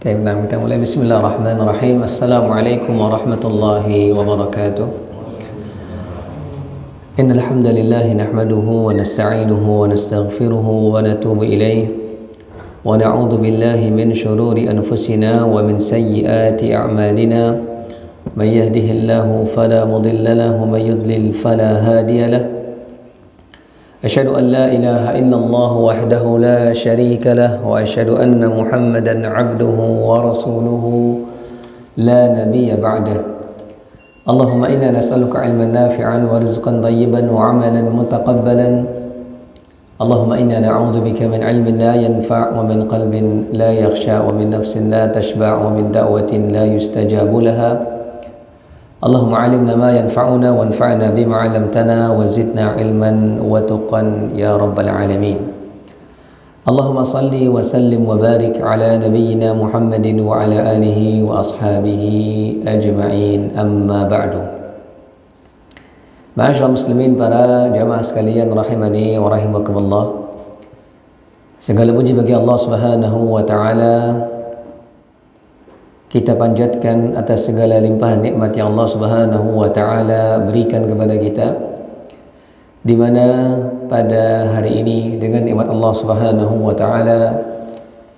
Baik, kita mulai. Bismillahirrahmanirrahim. Assalamualaikum warahmatullahi wabarakatuh. Innal hamdalillah nahmaduhu wa nasta'inuhu wa nastaghfiruhu wa natubu ilayh wa na'udzu billahi min shururi anfusina wa min sayyiati a'malina. May yahdihillahu fala mudilla lahu wa may yudlil fala hadiya lahu. Asyhadu an la ilaha illallah wahdahu la syarika lah wa asyhadu anna Muhammadan 'abduhu wa rasuluhu la nabiyya ba'dah. Allahumma inna nas'aluka 'ilman nafi'an wa rizqan thayyiban wa 'amalan mutaqabbalan. Allahumma inna na'udzubika min 'ilmin la yanfa' wa min qalbin la yakhsha wa min nafsin la tashba' wa min da'watin la yustajabu laha. Allahumma alimna ma yanfa'una wanfa'na bima 'allamtana wa zidna ilman wa tuqan ya rabbal alamin. Allahumma salli wa sallim wa barik ala nabiyyina Muhammadin wa ala alihi wa ashabihi ajma'in, amma ba'du. Ma'asyiral muslimin, para jamaah sekalian rahimani wa rahimakumullah. Segala puji bagi Allah Subhanahu wa taala. Kita panjatkan atas segala limpahan nikmat yang Allah Subhanahu wa taala berikan kepada kita, di mana pada hari ini dengan nikmat Allah Subhanahu wa taala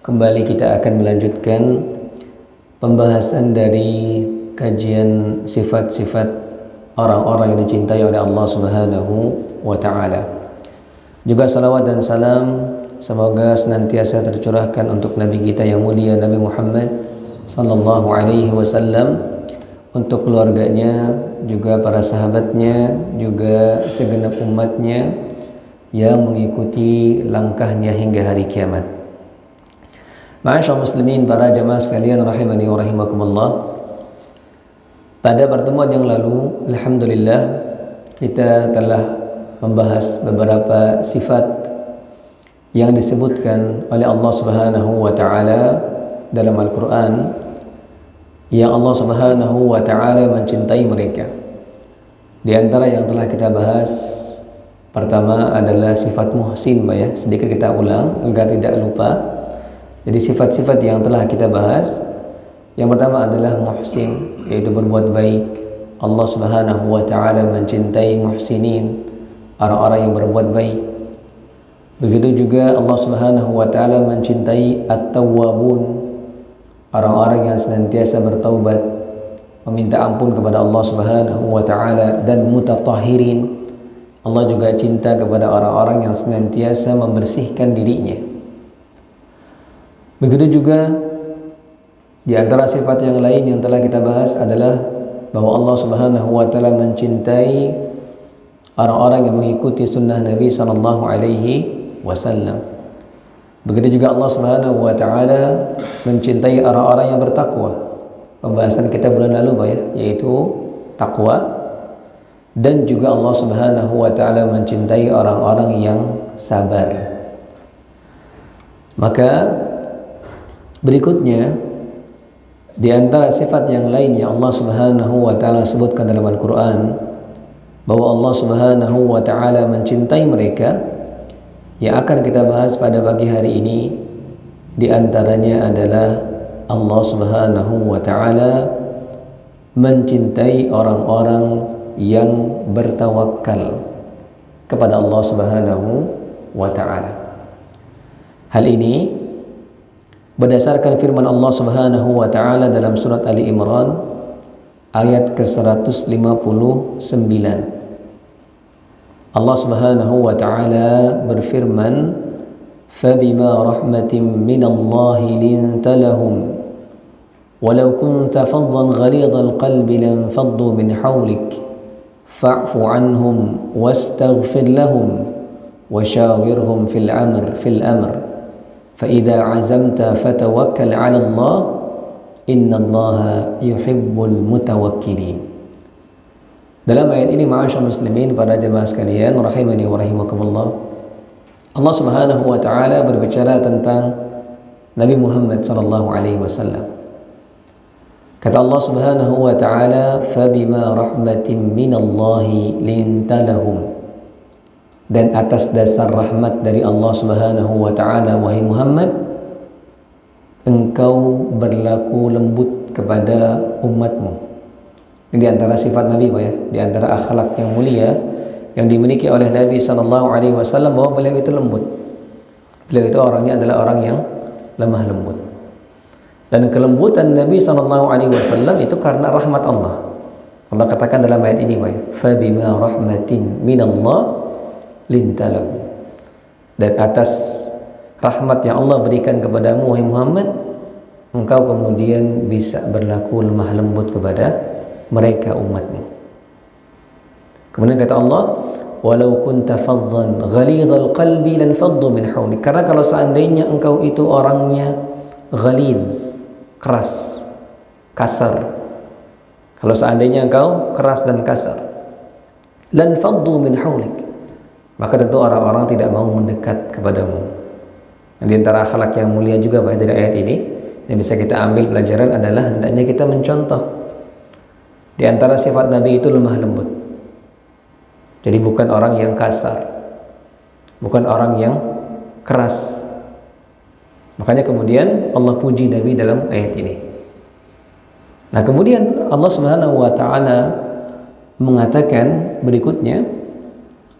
kembali kita akan melanjutkan pembahasan dari kajian sifat-sifat orang-orang yang dicintai oleh Allah Subhanahu wa taala. Juga salawat dan salam semoga senantiasa tercurahkan untuk nabi kita yang mulia, Nabi Muhammad sallallahu alaihi wasallam, untuk keluarganya, juga para sahabatnya, juga segenap umatnya yang mengikuti langkahnya hingga hari kiamat. Ma'asyiral muslimin, para jamaah sekalian rahimani wa rahimakumullah. Pada pertemuan yang lalu, alhamdulillah, kita telah membahas beberapa sifat yang disebutkan oleh Allah Subhanahu wa taala dalam Al-Quran, yang Allah Subhanahu wa ta'ala mencintai mereka. Di antara yang telah kita bahas, pertama adalah sifat muhsin, ya. Sedikit kita ulang agar tidak lupa. Jadi sifat-sifat yang telah kita bahas, yang pertama adalah muhsin, yaitu berbuat baik. Allah Subhanahu wa ta'ala mencintai muhsinin, orang-orang yang berbuat baik. Begitu juga Allah Subhanahu wa ta'ala mencintai at-tawwabun, orang-orang yang senantiasa bertaubat, meminta ampun kepada Allah Subhanahu wa taala, dan mutatahhirin. Allah juga cinta kepada orang-orang yang senantiasa membersihkan dirinya. Begitu juga di antara sifat yang lain yang telah kita bahas adalah bahwa Allah Subhanahu wa taala mencintai orang-orang yang mengikuti sunnah Nabi sallallahu alaihi wasallam. Begitu juga Allah Subhanahu wa taala mencintai orang-orang yang bertakwa. Pembahasan kita bulan lalu, Pak, ya, yaitu takwa. Dan juga Allah Subhanahu wa taala mencintai orang-orang yang sabar. Maka berikutnya, di antara sifat yang lain yang Allah Subhanahu wa taala sebutkan dalam Al-Qur'an, bahwa Allah Subhanahu wa taala mencintai mereka, yang akan kita bahas pada pagi hari ini, di antaranya adalah Allah Subhanahu wa taala mencintai orang-orang yang bertawakal kepada Allah Subhanahu wa taala. Hal ini berdasarkan firman Allah Subhanahu wa taala dalam surat Ali Imran ayat ke-159. Allah Subhanahu wa taala berfirman, "Fabima rahmatin minallahi linta lahum, walau kunta faddan ghalidhal qalbi lanfaddu min hawlik, fa'fu anhum wastaghfir lahum washawirhum fil amr, fa idza 'azamta fatawakkal 'ala Allah, innallaha yuhibbul mutawakkilin." Dalam ayat ini, ma'asyiral muslimin, para jemaah sekalian rahimani wa rahimakumullah, Allah Subhanahu wa taala berbicara tentang Nabi Muhammad sallallahu alaihi wasallam. Kata Allah Subhanahu wa taala, "Fabima rahmatin minallahi linta lahum." Dan atas dasar rahmat dari Allah Subhanahu wa taala, wahai Muhammad, engkau berlaku lembut kepada umatmu. Ini di antara sifat Nabi, Pak ya, di antara akhlak yang mulia yang dimiliki oleh Nabi SAW, bahwa beliau itu lembut. Beliau itu orangnya adalah orang yang lemah lembut. Dan kelembutan Nabi SAW itu karena rahmat Allah. Allah katakan dalam ayat ini, Pak ya, "Fabima rahmatin minallah lintalahu." Dan atas rahmat yang Allah berikan kepadamu, wahai Muhammad, engkau kemudian bisa berlaku lemah lembut kepada mereka umatmu. Kemudian kata Allah, "Walau kunta fazzan ghalidhal qalbi lanfaddu min hawlik." Karena kalau seandainya engkau itu orangnya ghalidh, keras, kasar, kalau seandainya engkau keras dan kasar, lanfaddu min hawlik, maka tentu orang-orang tidak mau mendekat kepadamu. Di antara akhlak yang mulia juga, Pak, dari ayat ini yang bisa kita ambil pelajaran adalah hendaknya kita mencontoh. Di antara sifat Nabi itu lemah lembut. Jadi bukan orang yang kasar, bukan orang yang keras. Makanya kemudian Allah puji Nabi dalam ayat ini. Nah, kemudian Allah Subhanahu wa taala mengatakan berikutnya,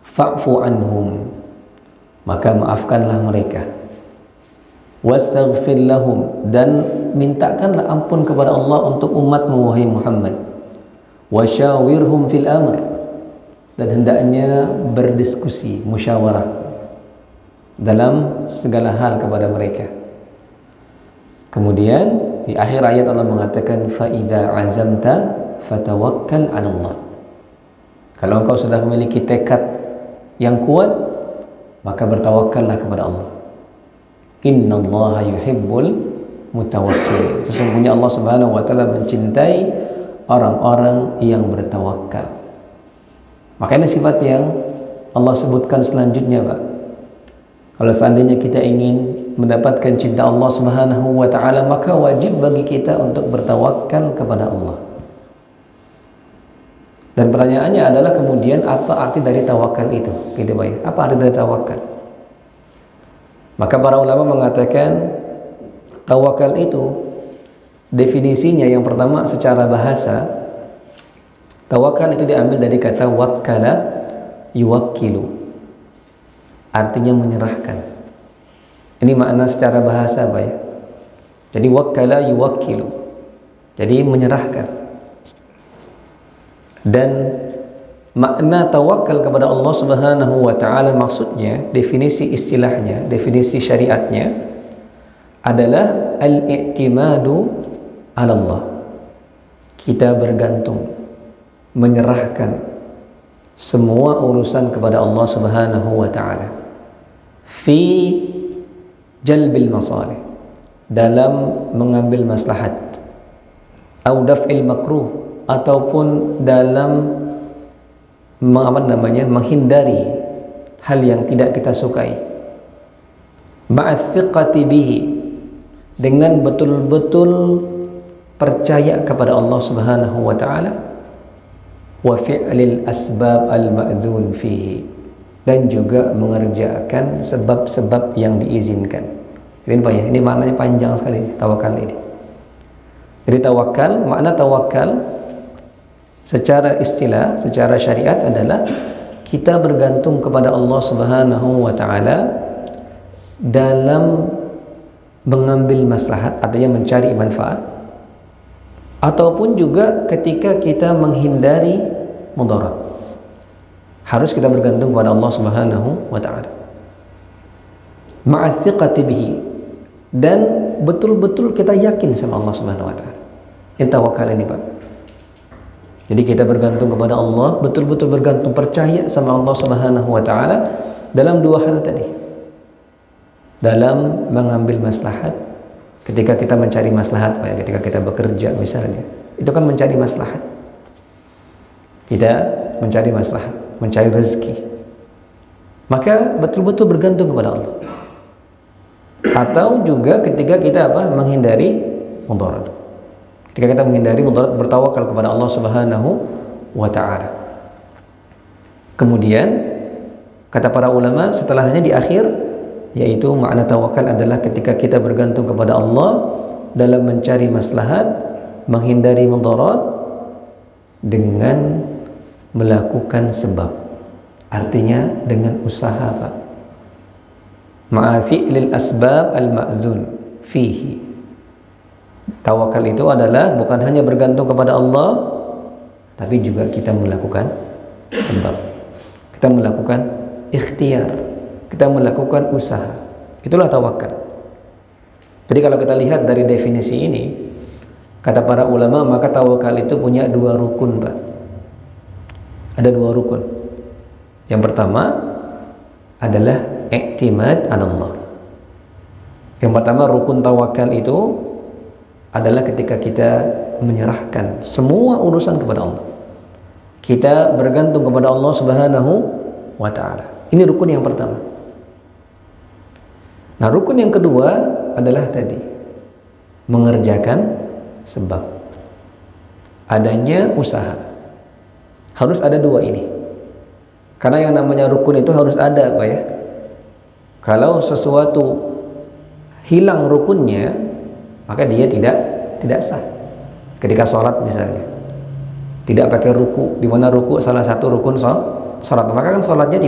"Fa'fu anhum." Maka maafkanlah mereka. "Wastaghfir lahum." Dan mintakanlah ampun kepada Allah untuk umatmu, wahai Muhammad. "Wasyawirhum fil amr." Dan hendaknya berdiskusi, musyawarah dalam segala hal kepada mereka. Kemudian di akhir ayat Allah mengatakan, "Fa idza azamta fatawakkal 'ala Allah." Kalau engkau sudah memiliki tekad yang kuat, maka bertawakallah kepada Allah. Innallaha yuhibbul mutawakkilin. Sesungguhnya Allah Subhanahu wa taala mencintai orang-orang yang bertawakal. Maka ini sifat yang Allah sebutkan selanjutnya, Pak. Kalau seandainya kita ingin mendapatkan cinta Allah Subhanahu wa taala, maka wajib bagi kita untuk bertawakal kepada Allah. Dan pertanyaannya adalah kemudian apa arti dari tawakal itu? Gitu, Pak. Apa arti dari tawakal? Maka para ulama mengatakan tawakal itu definisinya yang pertama secara bahasa, tawakal itu diambil dari kata wakkala yuwakkilu, artinya menyerahkan. Ini makna secara bahasa, Pak ya. Jadi wakkala yuwakkilu, jadi menyerahkan. Dan makna tawakal kepada Allah Subhanahu wa taala maksudnya, definisi istilahnya, definisi syariatnya adalah al-i'timadu 'ala Allah. Kita bergantung, menyerahkan semua urusan kepada Allah Subhanahu wa taala. Fi jalbil masalih, dalam mengambil maslahat, au daf'il makruh, ataupun dalam menghindari hal yang tidak kita sukai. Ma'athiqati bihi, dengan betul-betul percaya kepada Allah Subhanahu wa taala. Wa fi'lil asbab al-ma'zun fihi, dan juga mengerjakan sebab-sebab yang diizinkan. Ini Pak ya, ini maknanya panjang sekali tawakal ini. Jadi tawakal, makna tawakal secara istilah, secara syariat adalah kita bergantung kepada Allah Subhanahu wa taala dalam mengambil maslahat, artinya mencari manfaat, ataupun juga ketika kita menghindari mudarat. Harus kita bergantung kepada Allah Subhanahu wa taala. Ma'athiqati bihi, dan betul-betul kita yakin sama Allah Subhanahu wa taala. Ini tawakal ini, Pak. Jadi kita bergantung kepada Allah, betul-betul bergantung, percaya sama Allah Subhanahu wa taala dalam dua hal tadi. Dalam mengambil maslahat, ketika kita mencari maslahat, Pak, ketika kita bekerja misalnya, itu kan mencari maslahat. Kita mencari maslahat, mencari rezeki. Maka betul-betul bergantung kepada Allah. Atau juga ketika kita menghindari mudarat. Ketika kita menghindari mudarat, bertawakal kepada Allah Subhanahu wa taala. Kemudian kata para ulama setelahnya di akhir, yaitu makna tawakal adalah ketika kita bergantung kepada Allah dalam mencari maslahat, menghindari mudarat dengan melakukan sebab, artinya dengan usaha, Pak. Ma'a fi'lil asbab al-ma'zun fihi. Tawakal itu adalah bukan hanya bergantung kepada Allah, tapi juga kita melakukan sebab, kita melakukan ikhtiar, kita melakukan usaha. Itulah tawakal. Jadi kalau kita lihat dari definisi ini, kata para ulama, maka tawakal itu punya dua rukun, Pak. Ada dua rukun. Yang pertama adalah i'timad 'ala Allah. Yang pertama, rukun tawakal itu adalah ketika kita menyerahkan semua urusan kepada Allah. Kita bergantung kepada Allah Subhanahu wa ta'ala. Ini rukun yang pertama. Nah, rukun yang kedua adalah tadi mengerjakan sebab, adanya usaha. Harus ada dua ini. Karena yang namanya rukun itu harus ada, Pak ya. Kalau sesuatu hilang rukunnya, maka dia tidak sah. Ketika sholat misalnya, tidak pakai ruku, di mana ruku salah satu rukun sholat, maka kan sholatnya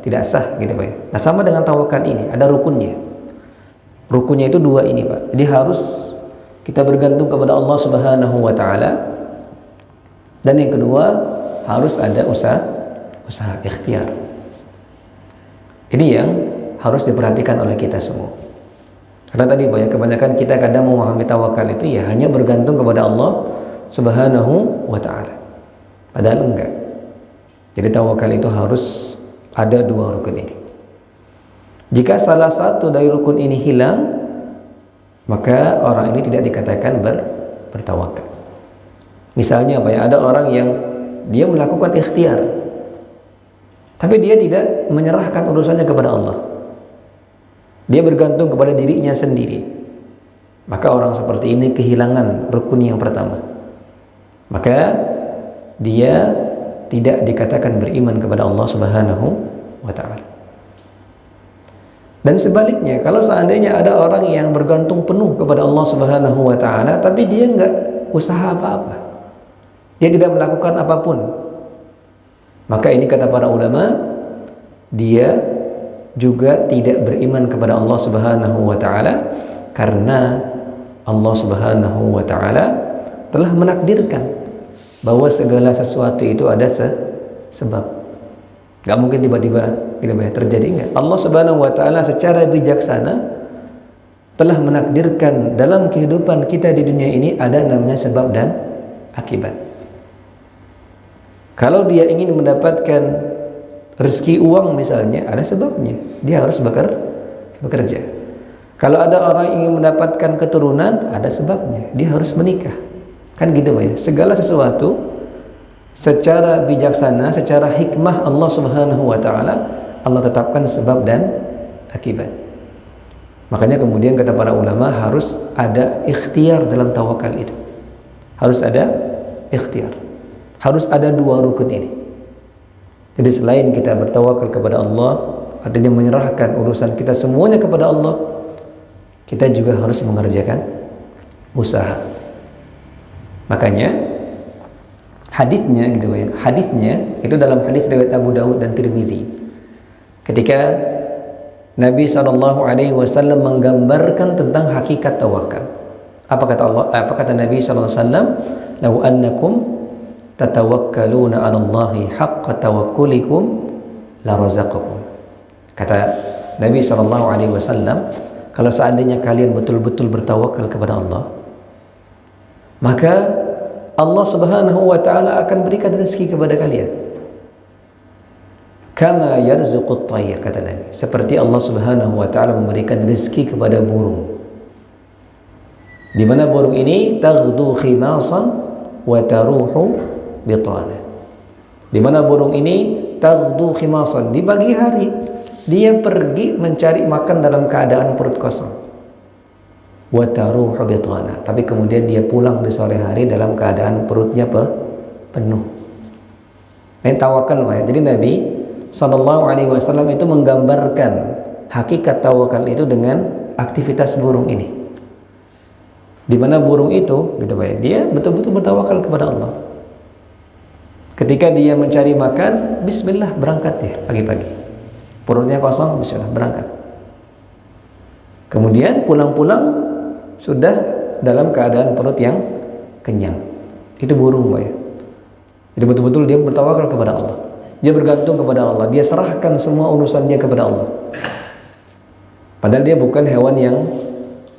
tidak sah, gitu Pak ya. Nah, sama dengan tawakal ini, ada rukunnya. Rukunnya itu dua ini, Pak. Jadi harus kita bergantung kepada Allah Subhanahu wa ta'ala, dan yang kedua harus ada usaha ikhtiar. Ini yang harus diperhatikan oleh kita semua. Karena tadi banyak kebanyakan kita kadang memahami tawakal itu ya hanya bergantung kepada Allah Subhanahu wa ta'ala. Padahal enggak. Jadi tawakal itu harus ada dua rukun ini. Jika salah satu dari rukun ini hilang, maka orang ini tidak dikatakan bertawakal. Misalnya apa ya, ada orang yang dia melakukan ikhtiar, tapi dia tidak menyerahkan urusannya kepada Allah. Dia bergantung kepada dirinya sendiri. Maka orang seperti ini kehilangan rukun yang pertama. Maka dia tidak dikatakan beriman kepada Allah Subhanahu wa ta'ala. Dan sebaliknya, kalau seandainya ada orang yang bergantung penuh kepada Allah Subhanahu wa ta'ala, tapi dia enggak usaha apa-apa, dia tidak melakukan apapun, maka ini kata para ulama, dia juga tidak beriman kepada Allah Subhanahu wa ta'ala, karena Allah Subhanahu wa ta'ala telah menakdirkan bahwa segala sesuatu itu ada sebab. Gak mungkin tiba-tiba gitu ya terjadi, enggak. Allah Subhanahu wa ta'ala secara bijaksana telah menakdirkan dalam kehidupan kita di dunia ini ada namanya sebab dan akibat. Kalau dia ingin mendapatkan rezeki uang misalnya, ada sebabnya, dia harus bekerja. Kalau ada orang ingin mendapatkan keturunan, ada sebabnya, dia harus menikah. Kan gitu Pak ya. Segala sesuatu secara bijaksana, secara hikmah Allah Subhanahu wa ta'ala, Allah tetapkan sebab dan akibat. Makanya kemudian kata para ulama harus ada ikhtiar dalam tawakal itu. Harus ada ikhtiar. Harus ada dua rukun ini. Jadi selain kita bertawakal kepada Allah, artinya menyerahkan urusan kita semuanya kepada Allah, kita juga harus mengerjakan usaha. Makanya hadisnya gitu ya. Hadisnya itu dalam hadis riwayat Abu Daud dan Tirmizi. Ketika Nabi SAW menggambarkan tentang hakikat tawakal. Apa kata Allah? Apa kata Nabi SAW? "Lau annakum tatawakkaluna 'ala Allahi haqqa tawakkulikum la razaqakum." Kata Nabi SAW, kalau seandainya kalian betul-betul bertawakal kepada Allah, maka Allah Subhanahu wa ta'ala akan berikan rezeki kepada kalian. Kama yarzuqut tayr, kata Nabi, seperti Allah Subhanahu wa ta'ala memberikan rezeki kepada burung. Di mana burung ini taghdu khimasan wa taruhu bitana. Di mana burung ini taghdu khimasan, di pagi hari dia pergi mencari makan dalam keadaan perut kosong. Wa taruhu bitana, tapi kemudian dia pulang di sore hari dalam keadaan perutnya penuh. Ini tawakal Pak ya. Jadi Nabi SAW itu menggambarkan hakikat tawakal itu dengan aktivitas burung ini. Di mana burung itu, gitu Pak ya, dia betul-betul bertawakal kepada Allah. Ketika dia mencari makan, bismillah berangkat ya pagi-pagi. Perutnya kosong, bismillah berangkat. Kemudian pulang-pulang sudah dalam keadaan perut yang kenyang. Itu burung Pak ya. Jadi betul-betul dia bertawakal kepada Allah. Dia bergantung kepada Allah. Dia serahkan semua urusannya kepada Allah. Padahal dia bukan hewan yang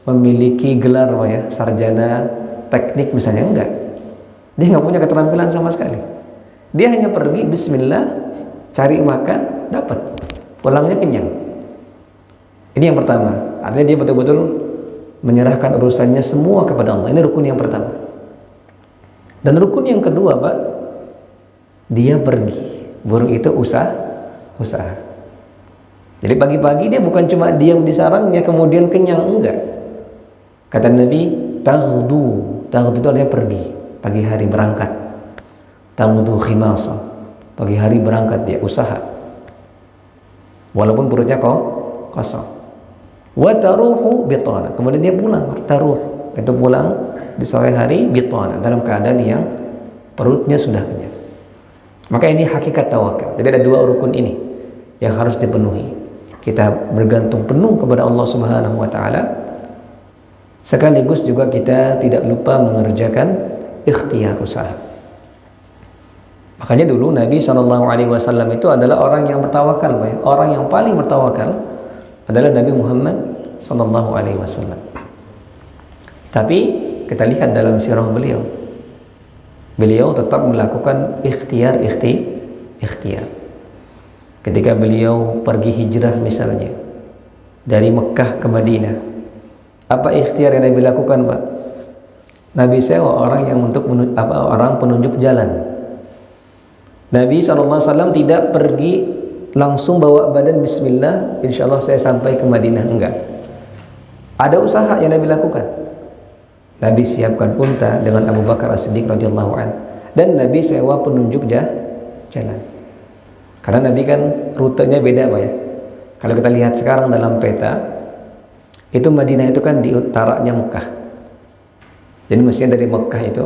memiliki gelar Pak ya, sarjana teknik misalnya, enggak. Dia nggak punya keterampilan sama sekali. Dia hanya pergi bismillah, cari makan, dapat. Pulangnya kenyang. Ini yang pertama. Artinya dia betul-betul menyerahkan urusannya semua kepada Allah. Ini rukun yang pertama. Dan rukun yang kedua Pak, dia pergi. Burung itu usaha. Jadi pagi-pagi dia bukan cuma diam di sarangnya kemudian kenyang, enggak. Kata Nabi, taghdu itu artinya pergi, pagi hari berangkat. Taghdu khimasa, pagi hari berangkat dia usaha. Walaupun perutnya kosong. Wa taruhu bitana, kemudian dia pulang. Taruh itu pulang di sore hari bitana, dalam keadaan yang perutnya sudah kenyang. Maka ini hakikat tawakal. Jadi ada dua rukun ini yang harus dipenuhi. Kita bergantung penuh kepada Allah Subhanahu wa taala. Sekaligus juga kita tidak lupa mengerjakan ikhtiar usaha. Makanya dulu Nabi SAW itu adalah orang yang bertawakal. Orang yang paling bertawakal adalah Nabi Muhammad SAW. Tapi kita lihat dalam sirah beliau, beliau tetap melakukan ikhtiar. Ketika beliau pergi hijrah misalnya dari Mekah ke Madinah, apa ikhtiar yang Nabi lakukan Pak? Nabi sewa orang yang orang penunjuk jalan. Nabi SAW tidak pergi langsung bawa badan bismillah, insya Allah saya sampai ke Madinah, enggak. Ada usaha yang Nabi lakukan. Nabi siapkan unta dengan Abu Bakar As-Siddiq radhiyallahu an, dan Nabi sewa penunjuk jalan. Karena Nabi kan rutenya beda Pak ya. Kalau kita lihat sekarang dalam peta, itu Madinah itu kan di utaranya Mekah. Jadi mestinya dari Mekah itu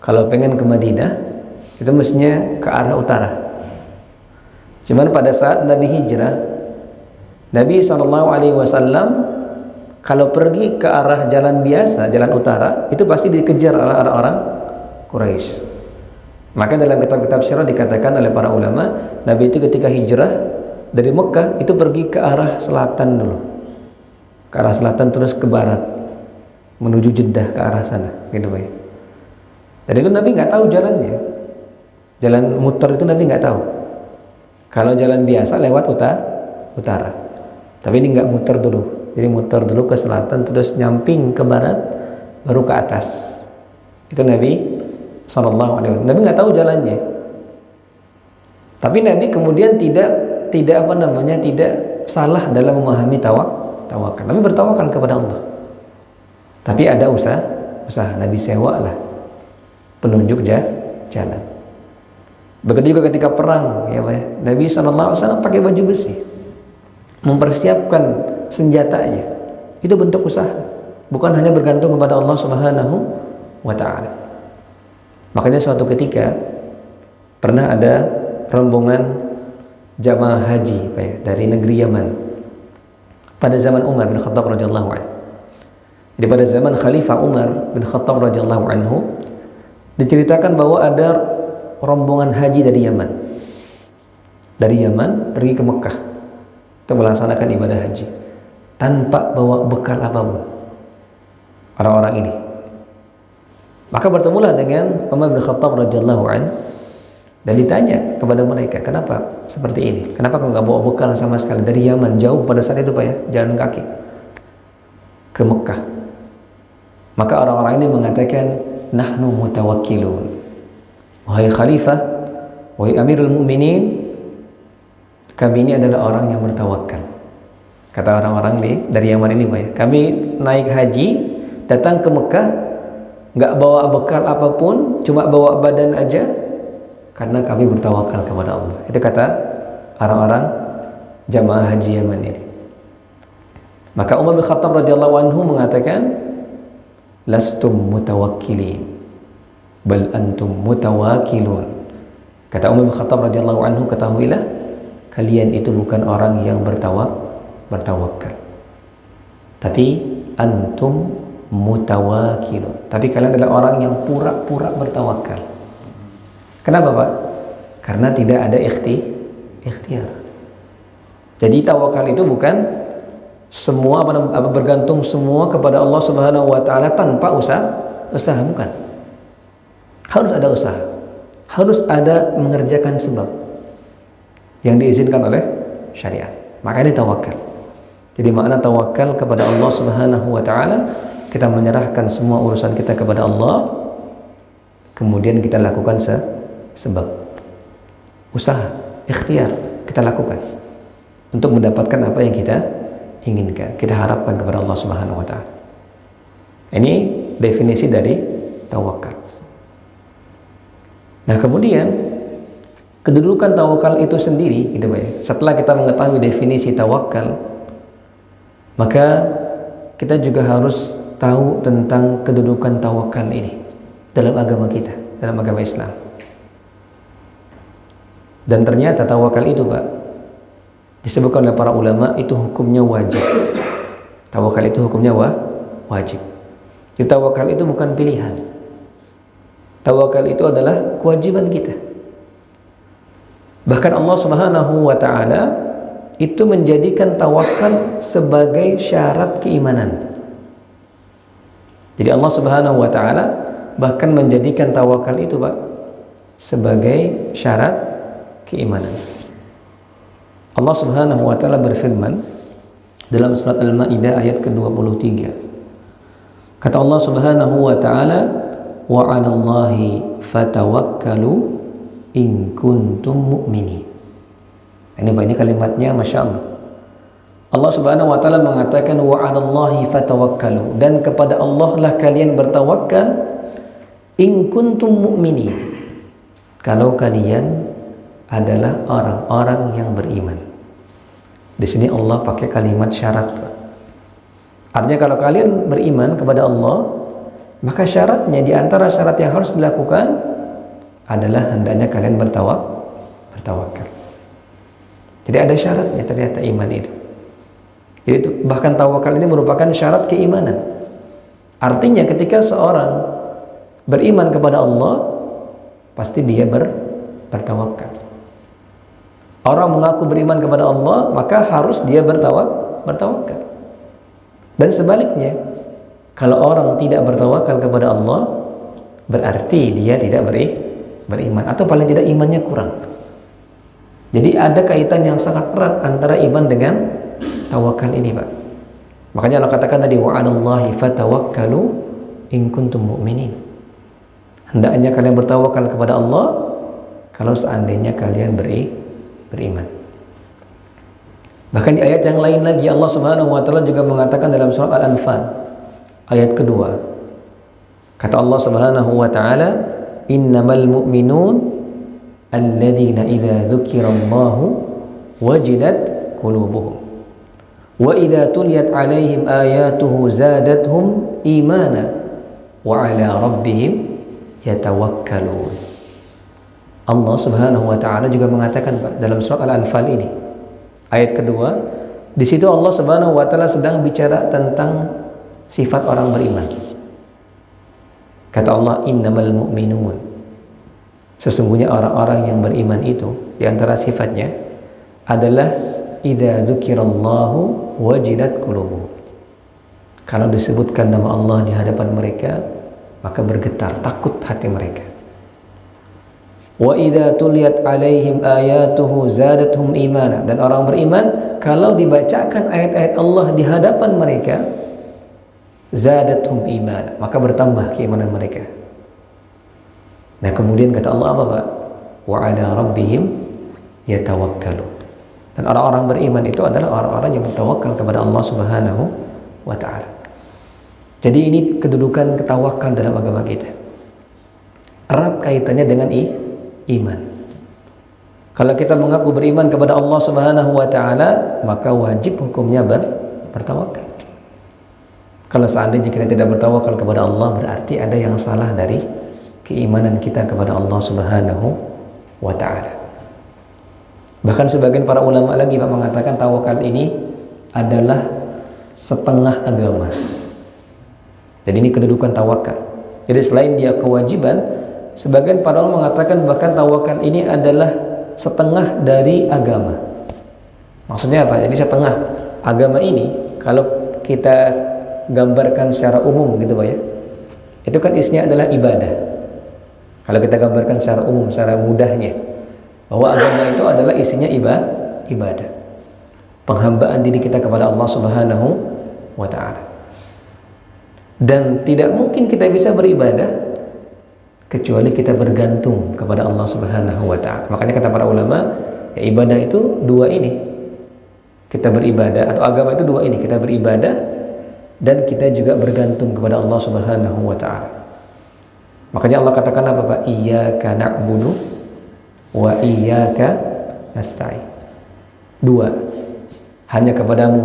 kalau pengen ke Madinah itu mestinya ke arah utara. Cuman pada saat Nabi hijrah, Nabi SAW kalau pergi ke arah jalan biasa, jalan utara, itu pasti dikejar oleh orang-orang Quraisy. Maka dalam kitab-kitab sirah dikatakan oleh para ulama, Nabi itu ketika hijrah dari Mekah itu pergi ke arah selatan dulu. Ke arah selatan terus ke barat menuju Jeddah, ke arah sana gitu Pak. Jadi itu Nabi nggak tahu jalannya, jalan muter itu Nabi nggak tahu. Kalau jalan biasa lewat utara, tapi ini nggak muter dulu. Jadi muter dulu ke selatan terus nyamping ke barat baru ke atas. Itu Nabi SAW. Nabi nggak tahu jalannya, tapi Nabi kemudian tidak salah dalam memahami tawakal. Nabi bertawakal kepada Allah. Tapi ada usaha. Nabi sewa lah penunjuk jalan. Begitu juga ketika perang ya Pak ya. Nabi SAW pakai baju besi, mempersiapkan senjatanya. Itu bentuk usaha. Bukan hanya bergantung kepada Allah Subhanahu wa taala. Makanya suatu ketika pernah ada rombongan jamaah haji Pak ya, dari negeri Yaman pada zaman Umar bin Khattab radhiyallahu anhu. Jadi pada zaman Khalifah Umar bin Khattab radhiyallahu anhu diceritakan bahwa ada rombongan haji dari Yaman. Dari Yaman pergi ke Mekah untuk melaksanakan ibadah haji tanpa bawa bekal apapun. Orang-orang ini. Maka bertemulah dengan Umar bin Khattab radhiyallahu anhu dan ditanya kepada mereka, kenapa seperti ini? Kenapa kamu nggak bawa bekal sama sekali dari Yaman, jauh pada saat itu Pak ya, jalan kaki ke Mekah? Maka orang-orang ini mengatakan, nahnu mutawakkilun. Wahai Khalifah, wahai Amirul Mukminin, kami ini adalah orang yang bertawakal. Kata orang-orang dari Yaman ini Pak ya, kami naik haji, datang ke Mekah, nggak bawa bekal apapun, cuma bawa badan aja, karena kami bertawakal kepada Allah. Itu kata orang-orang jamaah haji Yaman ini. Maka Umar bin Khattab radhiyallahu anhu mengatakan, lastum mutawakkilin, bal antum mutawakilun. Kata Umar bin Khattab radhiyallahu anhu, ketahuilah kalian itu bukan orang yang bertawakal, tapi antum mutawakilun, tapi kalian adalah orang yang pura-pura bertawakal. Kenapa, Pak? Karena tidak ada ikhtiar. Jadi tawakal itu bukan semua bergantung semua kepada Allah Subhanahu wa taala tanpa usaha, bukan. Harus ada usaha. Harus ada mengerjakan sebab yang diizinkan oleh syariat. Maka ini tawakal. Jadi makna tawakal kepada Allah Subhanahu wa taala, kita menyerahkan semua urusan kita kepada Allah, kemudian kita lakukan sebab. Usaha, ikhtiar kita lakukan untuk mendapatkan apa yang kita inginkan, kita harapkan kepada Allah Subhanahu wa taala. Ini definisi dari tawakal. Nah, kemudian kedudukan tawakal itu sendiri gitu Pak. Setelah kita mengetahui definisi tawakal, maka kita juga harus tahu tentang kedudukan tawakal ini dalam agama kita, dalam agama Islam. Dan ternyata tawakal itu, Pak, disebutkan oleh para ulama itu hukumnya wajib. Tawakal itu hukumnya wajib. Jadi tawakal itu bukan pilihan. Tawakal itu adalah kewajiban kita. Bahkan Allah Subhanahu wa taala itu menjadikan tawakal sebagai syarat keimanan. Jadi Allah Subhanahu wa taala bahkan menjadikan tawakal itu, Pak, sebagai syarat keimanan. Allah Subhanahu wa taala berfirman dalam surat Al-Maidah ayat ke-23. Kata Allah Subhanahu wa taala, wa 'alallahi fatawakkalu in kuntum mu'minin. Ini kalimatnya Masya Allah. Allah Subhanahu wa taala mengatakan wa 'alallahi fatawakkalu, dan kepada Allah lah kalian bertawakal in kuntum mu'minin, kalau kalian adalah orang-orang yang beriman. Di sini Allah pakai kalimat syarat. Artinya kalau kalian beriman kepada Allah, maka syaratnya, di antara syarat yang harus dilakukan adalah hendaknya kalian bertawakal. Jadi ada syaratnya ternyata iman itu. Jadi bahkan tawakal ini merupakan syarat keimanan. Artinya ketika seorang beriman kepada Allah, pasti dia bertawakal. Orang mengaku beriman kepada Allah, maka harus dia bertawakal. Dan sebaliknya, kalau orang tidak bertawakal kepada Allah, berarti dia tidak beriman, atau paling tidak imannya kurang. Jadi ada kaitan yang sangat erat antara iman dengan tawakal ini, Pak. Makanya Allah katakan tadi, wa 'alallahi fatawakkalu in kuntum mu'minin. Hendaknya kalian bertawakal kepada Allah kalau seandainya kalian beriman. Bahkan di ayat yang lain lagi Allah Subhanahu wa taala juga mengatakan dalam surat Al-Anfal ayat kedua. Kata Allah Subhanahu wa taala, innamal mu'minun alladzina idza dzukirallahu wajilat qulubuhum wa idza tuliyat 'alaihim ayatuhu zadatuhum imana wa 'ala rabbihim yatawakkalun. Allah Subhanahu wa taala juga mengatakan, Pak, dalam surat Al-Anfal ini ayat kedua, di situ Allah Subhanahu wa taala sedang bicara tentang sifat orang beriman. Kata Allah, innamal mu'minun, sesungguhnya orang-orang yang beriman itu di antara sifatnya adalah idza dzukirallahu wajilat qulubuhum. Kalau disebutkan nama Allah di hadapan mereka, maka bergetar, takut hati mereka. Wa idza tuliyat 'alaihim ayatuhu zadatuhum imana, dan orang beriman kalau dibacakan ayat-ayat Allah di hadapan mereka, zadatuhum imana, maka bertambah keimanan mereka. Nah, kemudian kata Allah apa, Pak? Wa 'ala rabbihim yatawakkalun. Dan orang-orang beriman itu adalah orang-orang yang bertawakal kepada Allah Subhanahu wa taala. Jadi ini kedudukan ketawakal dalam agama kita. Erat kaitannya dengan iman. Kalau kita mengaku beriman kepada Allah Subhanahu wa taala, maka wajib hukumnya bertawakal. Kalau seandainya kita tidak bertawakal kepada Allah, berarti ada yang salah dari keimanan kita kepada Allah Subhanahu wa ta'ala. Bahkan sebagian para ulama lagi Pak mengatakan tawakal ini adalah setengah agama. Jadi ini kedudukan tawakal. Jadi selain dia kewajiban, sebagian para ulama mengatakan bahkan tawakal ini adalah setengah dari agama. Maksudnya apa? Jadi setengah agama ini kalau kita gambarkan secara umum gitu Pak ya, itu kan isinya adalah ibadah. Kalau kita gambarkan secara umum, secara mudahnya, bahwa agama itu adalah isinya ibadah, penghambaan diri kita kepada Allah Subhanahu wa ta'ala. Dan tidak mungkin kita bisa beribadah kecuali kita bergantung kepada Allah Subhanahu wa ta'ala. Makanya kata para ulama, ya ibadah itu dua ini. Kita beribadah, atau agama itu dua ini, kita beribadah dan kita juga bergantung kepada Allah Subhanahu wa ta'ala. Makanya Allah katakan apa Pak? Iyyaka na'budu wa iyyaka nasta'in. Dua, hanya kepadamu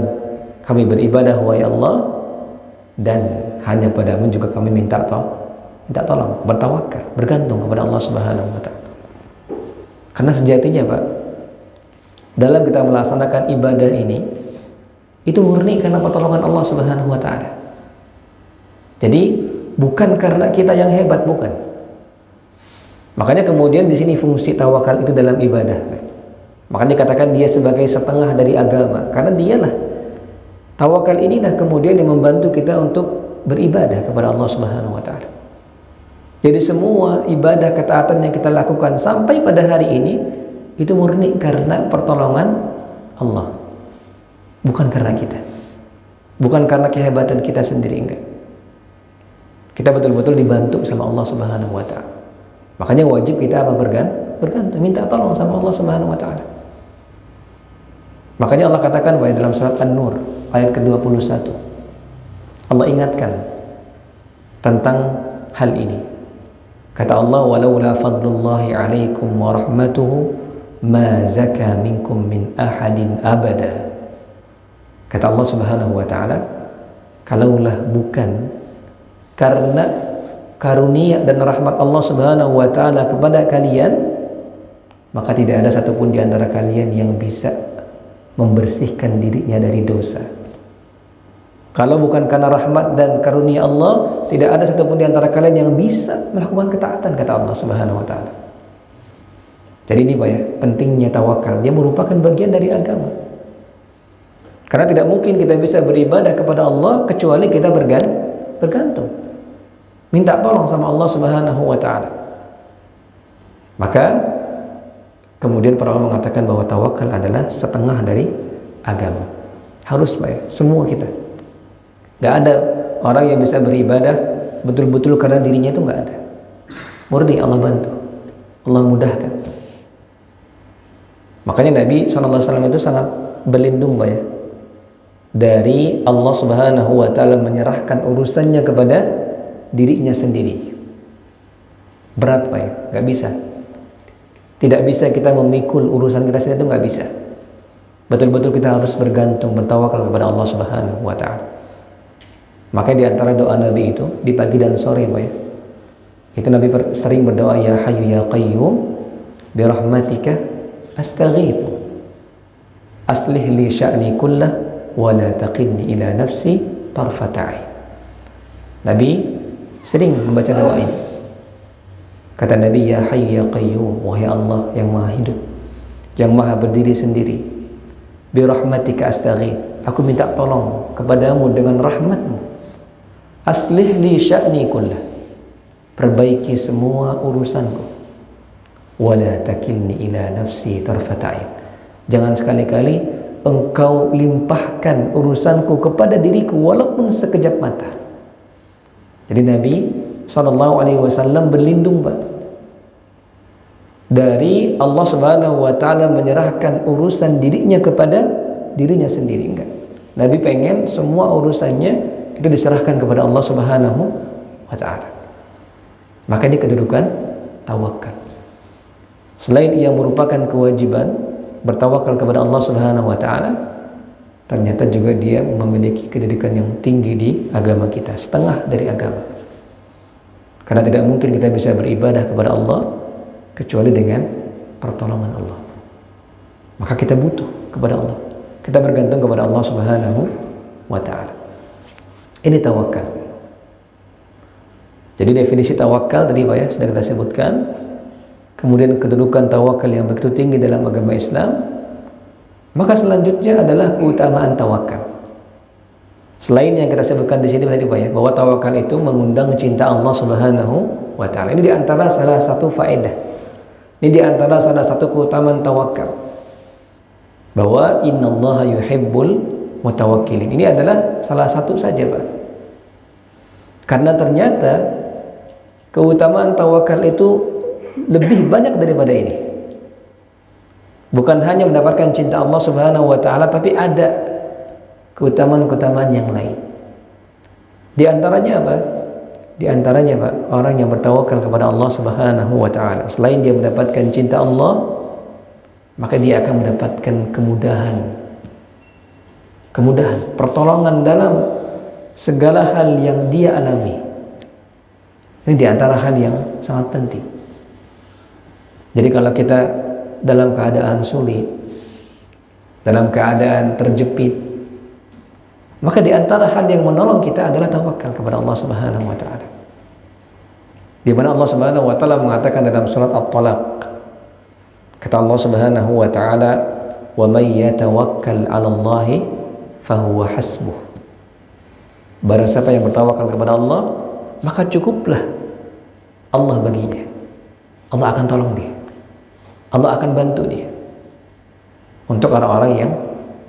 kami beribadah wahai Allah, dan hanya padamu juga kami minta tolong, bertawakal, bergantung kepada Allah Subhanahu wa ta'ala. Karena sejatinya Pak, dalam kita melaksanakan ibadah ini, itu murni karena pertolongan Allah Subhanahu wa ta'ala. Jadi bukan karena kita yang hebat, bukan. Makanya kemudian di sini fungsi tawakal itu dalam ibadah. Makanya dikatakan dia sebagai setengah dari agama, karena dialah tawakal inilah kemudian yang membantu kita untuk beribadah kepada Allah Subhanahu wa ta'ala. Jadi semua ibadah ketaatan yang kita lakukan sampai pada hari ini itu murni karena pertolongan Allah. Bukan karena kita, bukan karena kehebatan kita sendiri, enggak. Kita betul-betul dibantu sama Allah Subhanahu wa ta'ala. Makanya wajib kita apa? Bergantung, minta tolong sama Allah Subhanahu wa ta'ala. Makanya Allah katakan bahwa dalam surat An-Nur ayat ke-21, Allah ingatkan tentang hal ini. Kata Allah, walaula fadlullahi alaikum wa rahmatuhu ma zaka minkum min ahadin abada. Kata Allah Subhanahu wa ta'ala, kalaulah bukan karena karunia dan rahmat Allah Subhanahu wa ta'ala kepada kalian, maka tidak ada satupun di antara kalian yang bisa membersihkan dirinya dari dosa. Kalau bukan karena rahmat dan karunia Allah, tidak ada satupun di antara kalian yang bisa melakukan ketaatan, kata Allah Subhanahu wa ta'ala. Jadi ini Pak ya, pentingnya tawakal. Dia merupakan bagian dari agama. Karena tidak mungkin kita bisa beribadah kepada Allah kecuali kita bergantung, minta tolong sama Allah Subhanahu wa ta'ala. Maka kemudian para ulama mengatakan bahwa tawakal adalah setengah dari agama. Harus Pak ya, semua kita. Gak ada orang yang bisa beribadah betul-betul karena dirinya itu gak ada. Murni Allah bantu, Allah mudahkan. Makanya Nabi SAW itu sangat berlindung Pak ya, dari Allah Subhanahu wa ta'ala menyerahkan urusannya kepada dirinya sendiri. Berat Pak ya, gak bisa. Tidak bisa kita memikul urusan kita sendiri, itu gak bisa. Betul-betul kita harus bergantung, bertawakal kepada Allah Subhanahu wa ta'ala. Makanya di antara doa Nabi itu di pagi dan sore Pak ya, itu Nabi sering berdoa, ya hayyu ya qayyum bi rahmatika astaghitsu aslih li sya'ni kullah wala taqinni ila nafsi tarfata'in. Nabi sering membaca doa ini. Kata Nabi, ya hayyu ya qayyum, wahai Allah yang maha hidup, yang maha berdiri sendiri, bi rahmatika astaghits, aku minta tolong kepadamu dengan rahmatmu. Aslih li sya'ni kullah, perbaiki semua urusanku. Wala takilni ila nafsi tarfata'in, jangan sekali-kali engkau limpahkan urusanku kepada diriku walaupun sekejap mata. Jadi Nabi SAW berlindung Pak dari Allah Subhanahu wa ta'ala menyerahkan urusan dirinya kepada dirinya sendiri. Enggak, Nabi pengen semua urusannya itu diserahkan kepada Allah Subhanahu wa ta'ala. Maka ini kedudukan tawakal. Selain ia merupakan kewajiban bertawakal kepada Allah Subhanahu wa ta'ala, ternyata juga dia memiliki kedudukan yang tinggi di agama kita, setengah dari agama. Karena tidak mungkin kita bisa beribadah kepada Allah kecuali dengan pertolongan Allah. Maka kita butuh kepada Allah, kita bergantung kepada Allah Subhanahu wa ta'ala. Ini tawakal. Jadi definisi tawakal tadi Pak ya sudah kita sebutkan. Kemudian kedudukan tawakal yang begitu tinggi dalam agama Islam. Maka selanjutnya adalah keutamaan tawakal. Selain yang kita sebutkan di sini tadi Pak ya, bahwa tawakal itu mengundang cinta Allah Subhanahu wa ta'ala. Ini diantara salah satu faedah. Ini diantara salah satu keutamaan tawakal. Bahwa innallaha yuhibbul mutawakkilin. Ini adalah salah satu saja Pak. Karena ternyata keutamaan tawakal itu lebih banyak daripada ini. Bukan hanya mendapatkan cinta Allah Subhanahu wa ta'ala, tapi ada keutamaan-keutamaan yang lain. Di antaranya apa? Di antaranya Pak, orang yang bertawakal kepada Allah Subhanahu wa ta'ala, selain dia mendapatkan cinta Allah, maka dia akan mendapatkan kemudahan, pertolongan dalam segala hal yang dia alami. Ini di antara hal yang sangat penting. Jadi kalau kita dalam keadaan sulit, dalam keadaan terjepit, maka di antara hal yang menolong kita adalah tawakal kepada Allah Subhanahu wa ta'ala. Di mana Allah Subhanahu wa ta'ala mengatakan dalam surat At-Talaq, kata Allah Subhanahu wa ta'ala, "Wa may yatawakkal 'ala Allahi fahuwa hasbuh." Barang siapa yang bertawakal kepada Allah, maka cukuplah Allah baginya. Allah akan tolong dia, Allah akan bantu dia. Untuk orang-orang yang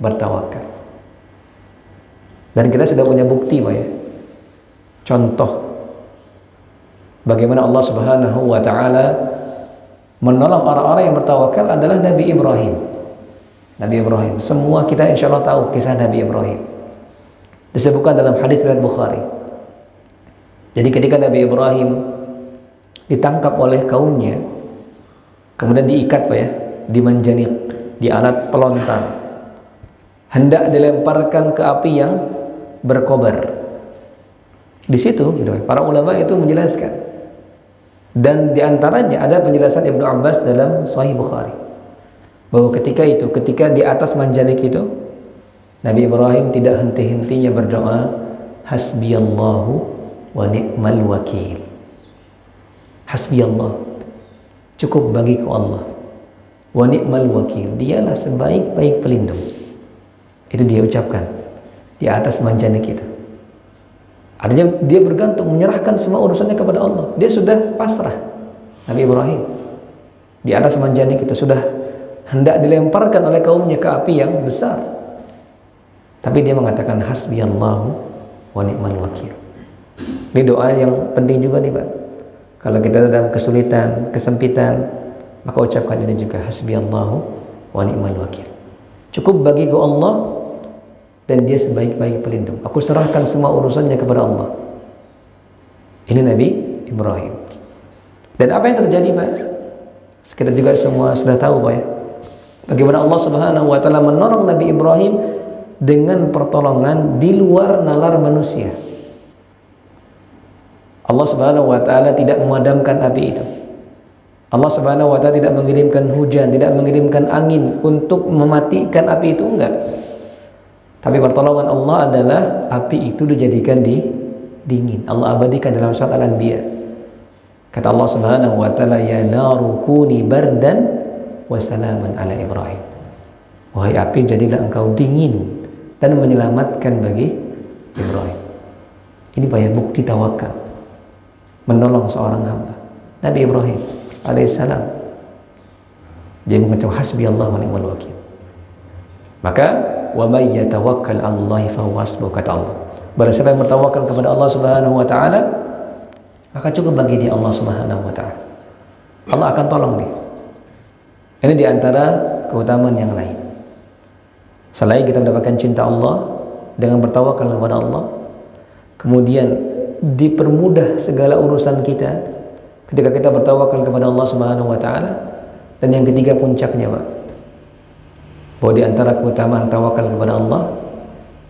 bertawakal. Dan kita sudah punya bukti Pak ya, contoh bagaimana Allah Subhanahu wa ta'ala menolong orang-orang yang bertawakal adalah Nabi Ibrahim. Nabi Ibrahim, semua kita insya Allah tahu kisah Nabi Ibrahim, disebutkan dalam hadis riwayat Bukhari. Jadi ketika Nabi Ibrahim ditangkap oleh kaumnya, kemudian diikat Pak ya, di manjanik, di alat pelontar, hendak dilemparkan ke api yang berkobar. Di situ para ulama itu menjelaskan, dan diantaranya ada penjelasan Ibnu Abbas dalam Sahih Bukhari, bahwa ketika di atas manjanik itu, Nabi Ibrahim tidak henti-hentinya berdoa, hasbiyallahu wa ni'mal wakil. Hasbiyallah, cukup bagiku Allah, wa ni'mal wakil, dialah sebaik-baik pelindung. Itu dia ucapkan di atas manjanik itu. Artinya dia bergantung, menyerahkan semua urusannya kepada Allah. Dia sudah pasrah. Nabi Ibrahim di atas manjanik itu sudah hendak dilemparkan oleh kaumnya ke api yang besar, tapi dia mengatakan hasbiyallahu wa ni'mal wakil. Ini doa yang penting juga nih Pak. Kalau kita dalam kesulitan, kesempitan, maka ucapkan ini juga, hasbiyallahu wa ni'mal wakil. Cukup bagiku Allah, dan dia sebaik-baik pelindung. Aku serahkan semua urusannya kepada Allah. Ini Nabi Ibrahim. Dan apa yang terjadi Pak? Kita juga semua sudah tahu Pak ya, bagaimana Allah Subhanahu wa ta'ala menolong Nabi Ibrahim dengan pertolongan di luar nalar manusia. Allah Subhanahu wa ta'ala tidak memadamkan api itu. Allah Subhanahu wa ta'ala tidak mengirimkan hujan, tidak mengirimkan angin untuk mematikan api itu, enggak. Tapi pertolongan Allah adalah api itu dijadikan dingin. Allah abadikan dalam surat Al-Anbiya. Kata Allah Subhanahu wa ta'ala, ya naru kuni bardan wa salaman ala Ibrahim. Wahai api, jadilah engkau dingin dan menyelamatkan bagi Ibrahim. Ini banyak bukti tawakal, menolong seorang hamba. Nabi Ibrahim alaihissalam, dia mengucap hasbiyallah wa ni'mal wakil. Maka wa may yatawakkal 'alallahi fahuwa hasbuh, kata Allah. Barang siapa yang bertawakal kepada Allah Subhanahu wa ta'ala, maka cukup bagi dia Allah Subhanahu wa ta'ala. Allah akan tolong dia. Ini diantara keutamaan yang lain. Selain kita mendapatkan cinta Allah dengan bertawakal kepada Allah, kemudian dipermudah segala urusan kita ketika kita bertawakal kepada Allah Subhanahu wa ta'ala. Dan yang ketiga puncaknya Pak, bahwa di antara keutamaan tawakal kepada Allah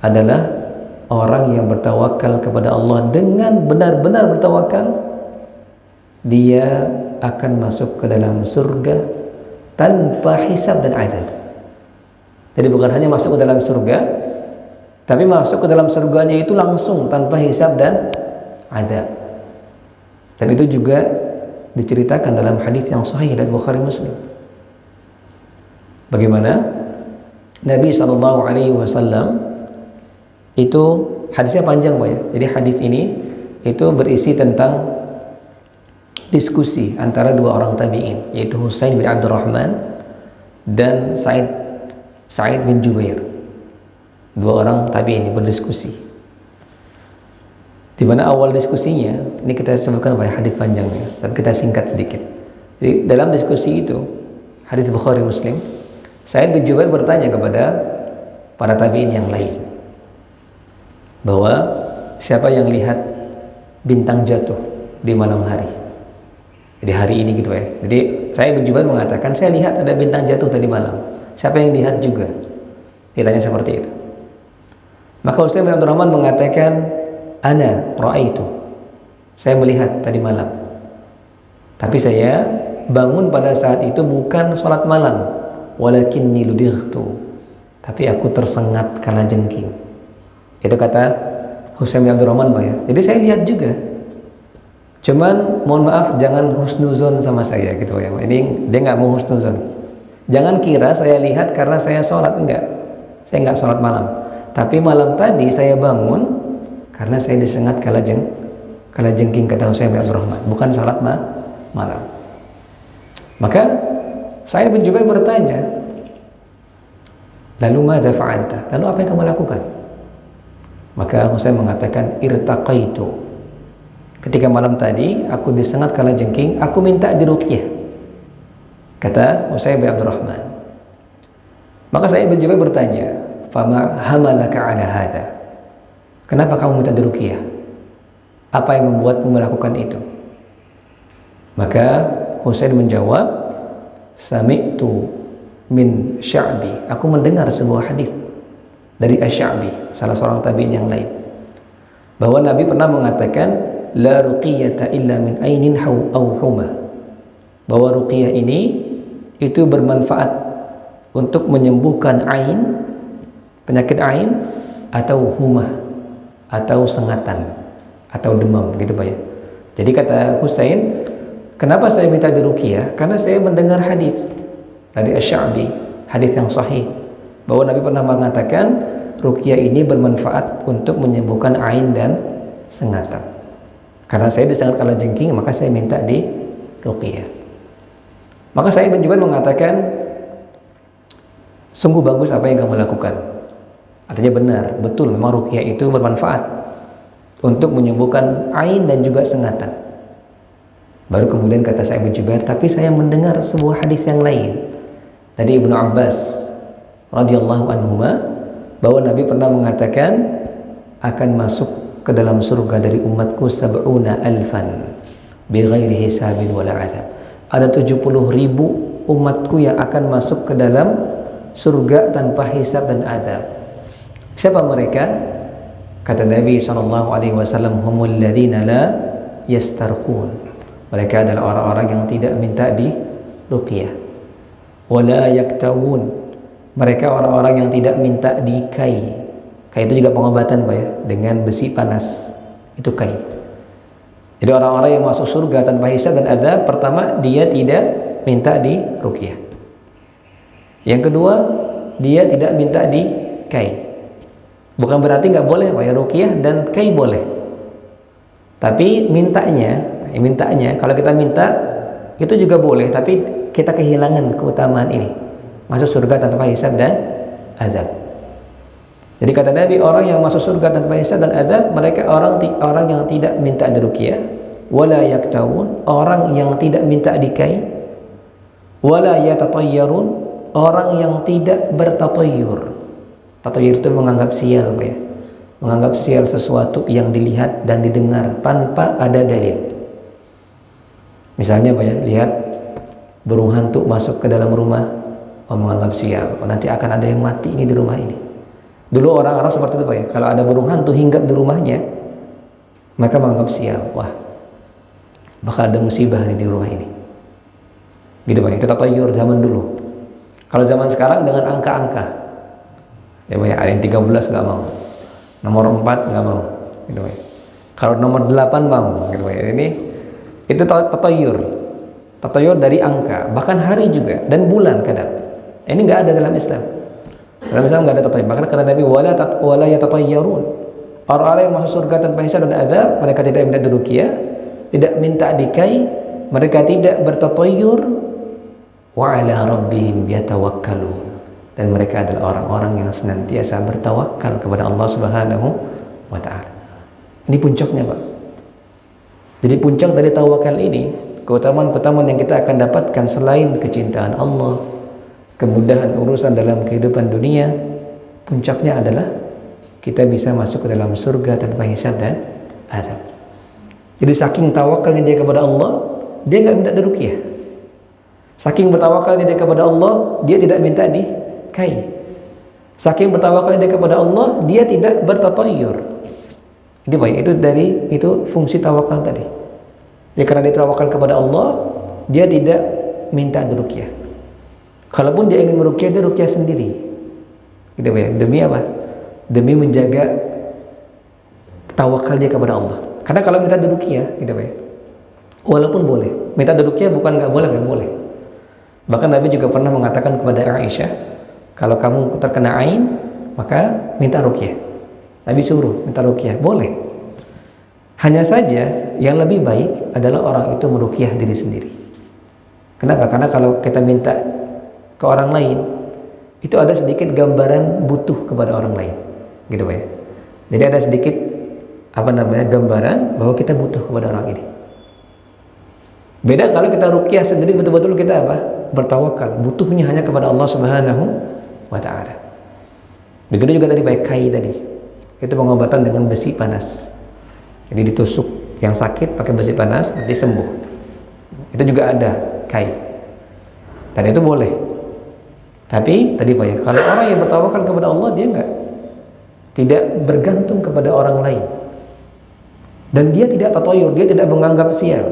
adalah orang yang bertawakal kepada Allah dengan benar-benar bertawakal, dia akan masuk ke dalam surga tanpa hisab dan adab. Jadi bukan hanya masuk ke dalam surga, tapi masuk ke dalam surganya itu langsung tanpa hisab dan adab. Dan itu juga diceritakan dalam hadis yang sahih dari Bukhari Muslim. Bagaimana Nabi SAW itu, hadisnya panjang Pak ya. Jadi hadis ini itu berisi tentang diskusi antara dua orang tabi'in, yaitu Husain bin Abdurrahman dan Sa'id bin Jubair. Dua orang tabi'in ini berdiskusi. Di mana awal diskusinya, ini kita sebutkan pada hadis panjangnya, tapi kita singkat sedikit. Jadi dalam diskusi itu, hadis Bukhari Muslim, Sa'id bin Jubair bertanya kepada para tabi'in yang lain bahwa siapa yang lihat bintang jatuh di malam hari. Jadi hari ini gitu ya. Jadi Sa'id bin Jubair mengatakan, saya lihat ada bintang jatuh tadi malam. Siapa yang lihat juga? Ditanya seperti itu. Maka Husain bin Abdurrahman mengatakan, ana ra'aitu. Saya melihat tadi malam. Tapi saya bangun pada saat itu bukan sholat malam, walakinni ludightu. Tapi aku tersengat kalajengking. Itu kata Husain bin Abdurrahman Pak ya. Jadi saya lihat juga. Cuman mohon maaf jangan husnuzon sama saya gitu ya. Ini dia nggak mau husnuzon. Jangan kira saya lihat karena saya sholat, enggak. Saya enggak sholat malam. Tapi malam tadi saya bangun karena saya disengat kalajengking kata Husain bin Abdurrahman, bukan sholat malam. Maka saya bin Jubair bertanya, lalu madza fa'alta? Lalu apa yang kamu lakukan? Maka Husain mengatakan, irtaqaitu. Ketika malam tadi aku disengat kalajengking, aku minta diruqyah. Kata Husain bin Abdurrahman. Maka saya bin Jubair bertanya, fama hamalaka ala hadha? Kenapa kamu minta diruqyah? Apa yang membuatmu melakukan itu? Maka Husain menjawab, sami'tu min Sya'bi. Aku mendengar sebuah hadis dari Asy-Sya'bi, salah seorang tabi'in yang lain, bahwa Nabi pernah mengatakan, la ruqiyata illa min ainin aw huma. Bahwa ruqyah ini itu bermanfaat untuk menyembuhkan ain, penyakit ain, atau humah, atau sengatan, atau demam gitu Pak ya. Jadi kata Husain, kenapa saya minta diruqyah? Karena saya mendengar hadis dari Asy-Sya'bi, hadis yang sahih, bahwa Nabi pernah mengatakan ruqyah ini bermanfaat untuk menyembuhkan ain dan sengatan. Karena saya disengat kalajengking, maka saya minta di ruqyah. Maka saya bin Jubair mengatakan, sungguh bagus apa yang kamu lakukan. Artinya benar, betul, memang ruqyah itu bermanfaat untuk menyembuhkan ain dan juga sengatan. Baru kemudian kata saya bin Jubair, tapi saya mendengar sebuah hadis yang lain dari Ibnu Abbas radhiyallahu anhuma, bahwa Nabi pernah mengatakan akan masuk ke dalam surga dari umatku 70.000 bighairi hisabin wala adab. Ada 70.000 umatku yang akan masuk ke dalam surga tanpa hisab dan azab. Siapa mereka? Kata Nabi SAW, humul ladzina la yastarqun. Mereka adalah orang-orang yang tidak minta di ruqyah. Wala yaktawun. Mereka orang-orang yang tidak minta di kai. Kai itu juga pengobatan Pak ya, dengan besi panas. Itu kai. Jadi orang-orang yang masuk surga tanpa hisab dan azab, pertama dia tidak minta di ruqyah. Yang kedua, dia tidak minta di kai. Bukan berarti nggak boleh Pak ya, ruqyah dan kai boleh. Tapi mintanya kalau kita minta itu juga boleh, tapi kita kehilangan keutamaan ini. Masuk surga tanpa hisab dan azab. Jadi kata Nabi, orang yang masuk surga tanpa hisab dan azab, mereka orang yang tidak minta diruqyah, wala yaktawun, orang yang tidak minta dikai, wala yatatayyarun, orang yang tidak bertatayyur. Tatayyur itu menganggap sial Pak ya. Menganggap sial sesuatu yang dilihat dan didengar tanpa ada dalil. Misalnya Pak ya, lihat burung hantu masuk ke dalam rumah, menganggap sial, nanti akan ada yang mati ini di rumah ini. Dulu orang Arab seperti itu Pak ya. Kalau ada burung hantu hinggap di rumahnya, maka menganggap sial. Wah, bakal ada musibah nih di rumah ini. Gitu Pak ya. Itu tatayur zaman dulu. Kalau zaman sekarang dengan angka-angka. Ya Pak ya, ada yang 13 nggak mau. Nomor 4 nggak mau. Gitu Pak ya. Kalau nomor 8 mau. Gitu Pak ya. Ini itu tatayur. Tatayur dari angka, bahkan hari juga dan bulan kadang. Ini nggak ada dalam Islam. Dalam Islam nggak ada tatayur. Bahkan kata Nabi wala yatatayyarun. Orang-orang yang masuk surga tanpa hisab dan azab, mereka tidak minta ruqyah, tidak minta dikai, mereka tidak bertatayur, wa ala rabbihim yatawakkalun. Dan mereka adalah orang-orang yang senantiasa bertawakal kepada Allah Subhanahu wa taala. Ini puncaknya, Pak. Jadi puncak dari tawakal ini, keutamaan-keutamaan yang kita akan dapatkan selain kecintaan Allah, kemudahan urusan dalam kehidupan dunia, puncaknya adalah kita bisa masuk ke dalam surga tanpa hisab dan azab. Jadi saking tawakalnya dia kepada Allah, dia nggak minta diruqyah. Saking bertawakalnya dia kepada Allah, dia tidak minta dikai. Saking bertawakalnya dia kepada Allah, dia tidak bertatayur. Ini baik, itu fungsi tawakal tadi. Jadi karena dia tawakal kepada Allah, dia tidak minta diruqyah. Kalaupun dia ingin meruqyah, dia ruqyah sendiri. Gitu ya. Demi apa? Demi menjaga tawakal dia kepada Allah. Karena kalau minta diruqyah, gitu ya. Walaupun boleh, minta diruqyah bukan nggak boleh. Bahkan Nabi juga pernah mengatakan kepada Aisyah, kalau kamu terkena ain, maka minta ruqyah. Nabi suruh minta ruqyah, boleh. Hanya saja yang lebih baik adalah orang itu meruqyah diri sendiri. Kenapa? Karena kalau kita minta ke orang lain, itu ada sedikit gambaran butuh kepada orang lain, gitu Pak ya. Jadi ada sedikit gambaran bahwa kita butuh kepada orang ini. Beda kalau kita ruqyah sendiri, betul-betul kita bertawakal, butuhnya hanya kepada Allah Subhanahu wa taala. Begitu juga tadi baik kai tadi. Itu pengobatan dengan besi panas. Jadi ditusuk yang sakit pakai besi panas, nanti sembuh. Itu juga ada kai. Dan itu boleh. Tapi tadi Pak ya, kalau orang yang bertawakal kepada Allah, dia tidak bergantung kepada orang lain. Dan dia tidak tatayur, dia tidak menganggap sial.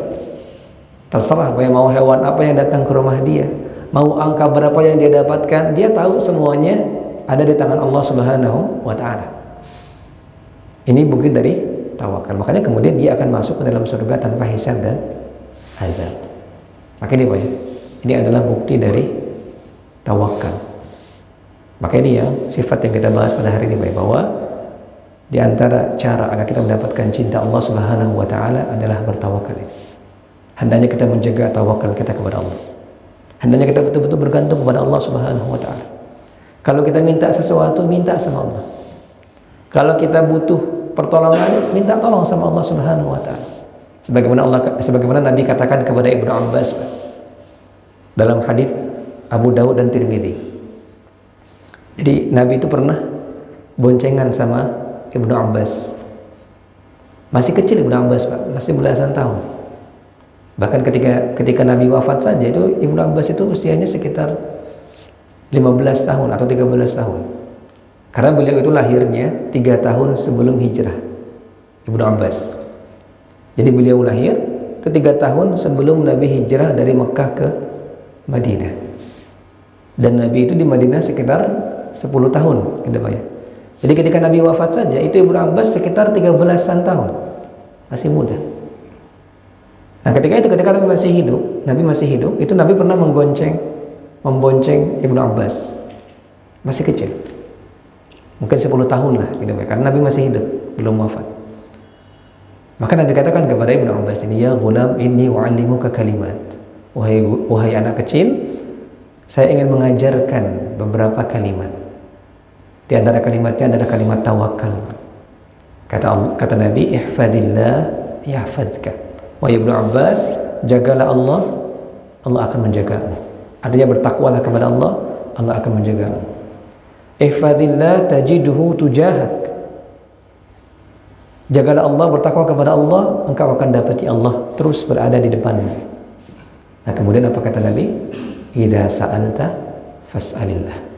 Terserah Pak ya, mau hewan apa yang datang ke rumah dia, mau angka berapa yang dia dapatkan, dia tahu semuanya ada di tangan Allah Subhanahu wa taala. Ini bukti dari tawakal. Makanya kemudian dia akan masuk ke dalam surga tanpa hisab dan azab. Makanya Pak ya, ini adalah bukti dari tawakal. Maka ini yang sifat yang kita bahas pada hari ini, bahwa di antara cara agar kita mendapatkan cinta Allah Subhanahu wa taala adalah bertawakal. Hendaknya kita menjaga tawakal kita kepada Allah. Hendaknya kita betul-betul bergantung kepada Allah Subhanahu wa taala. Kalau kita minta sesuatu, minta sama Allah. Kalau kita butuh pertolongan, minta tolong sama Allah Subhanahu wa taala. Sebagaimana Nabi katakan kepada Ibnu Abbas dalam hadis Abu Daud dan Tirmidzi. Jadi Nabi itu pernah boncengan sama Ibnu Abbas. Masih kecil Ibnu Abbas, Pak, masih belasan tahun. Bahkan ketika Nabi wafat saja itu Ibnu Abbas itu usianya sekitar 15 tahun atau 13 tahun. Karena beliau itu lahirnya 3 tahun sebelum hijrah, Ibnu Abbas. Jadi beliau lahir itu 3 tahun sebelum Nabi hijrah dari Mekah ke Madinah. Dan Nabi itu di Madinah sekitar 10 tahun, gitu Pak ya. Jadi ketika Nabi wafat saja itu Ibnu Abbas sekitar 13-an tahun, masih muda. Nah ketika Nabi masih hidup, itu Nabi pernah membonceng Ibnu Abbas, masih kecil, mungkin 10 tahun lah, gitu Pak, karena Nabi masih hidup, belum wafat. Maka Nabi katakan kepada Ibnu Abbas ini, ya ghulam inni u'allimuka kalimat. Wahai anak kecil, saya ingin mengajarkan beberapa kalimat. Di antara kalimatnya adalah kalimat tawakal. Kata Nabi, ihfazillah yahfazka. Wahai Ibnu Abbas, jagalah Allah, Allah akan menjagamu. Artinya bertakwalah kepada Allah, Allah akan menjagamu. Ihfazillah tajiduhu tujahak. Jagalah Allah, bertakwa kepada Allah, engkau akan dapati Allah terus berada di depanmu. Nah kemudian apa kata Nabi? Idza sa'alta fas'alillah.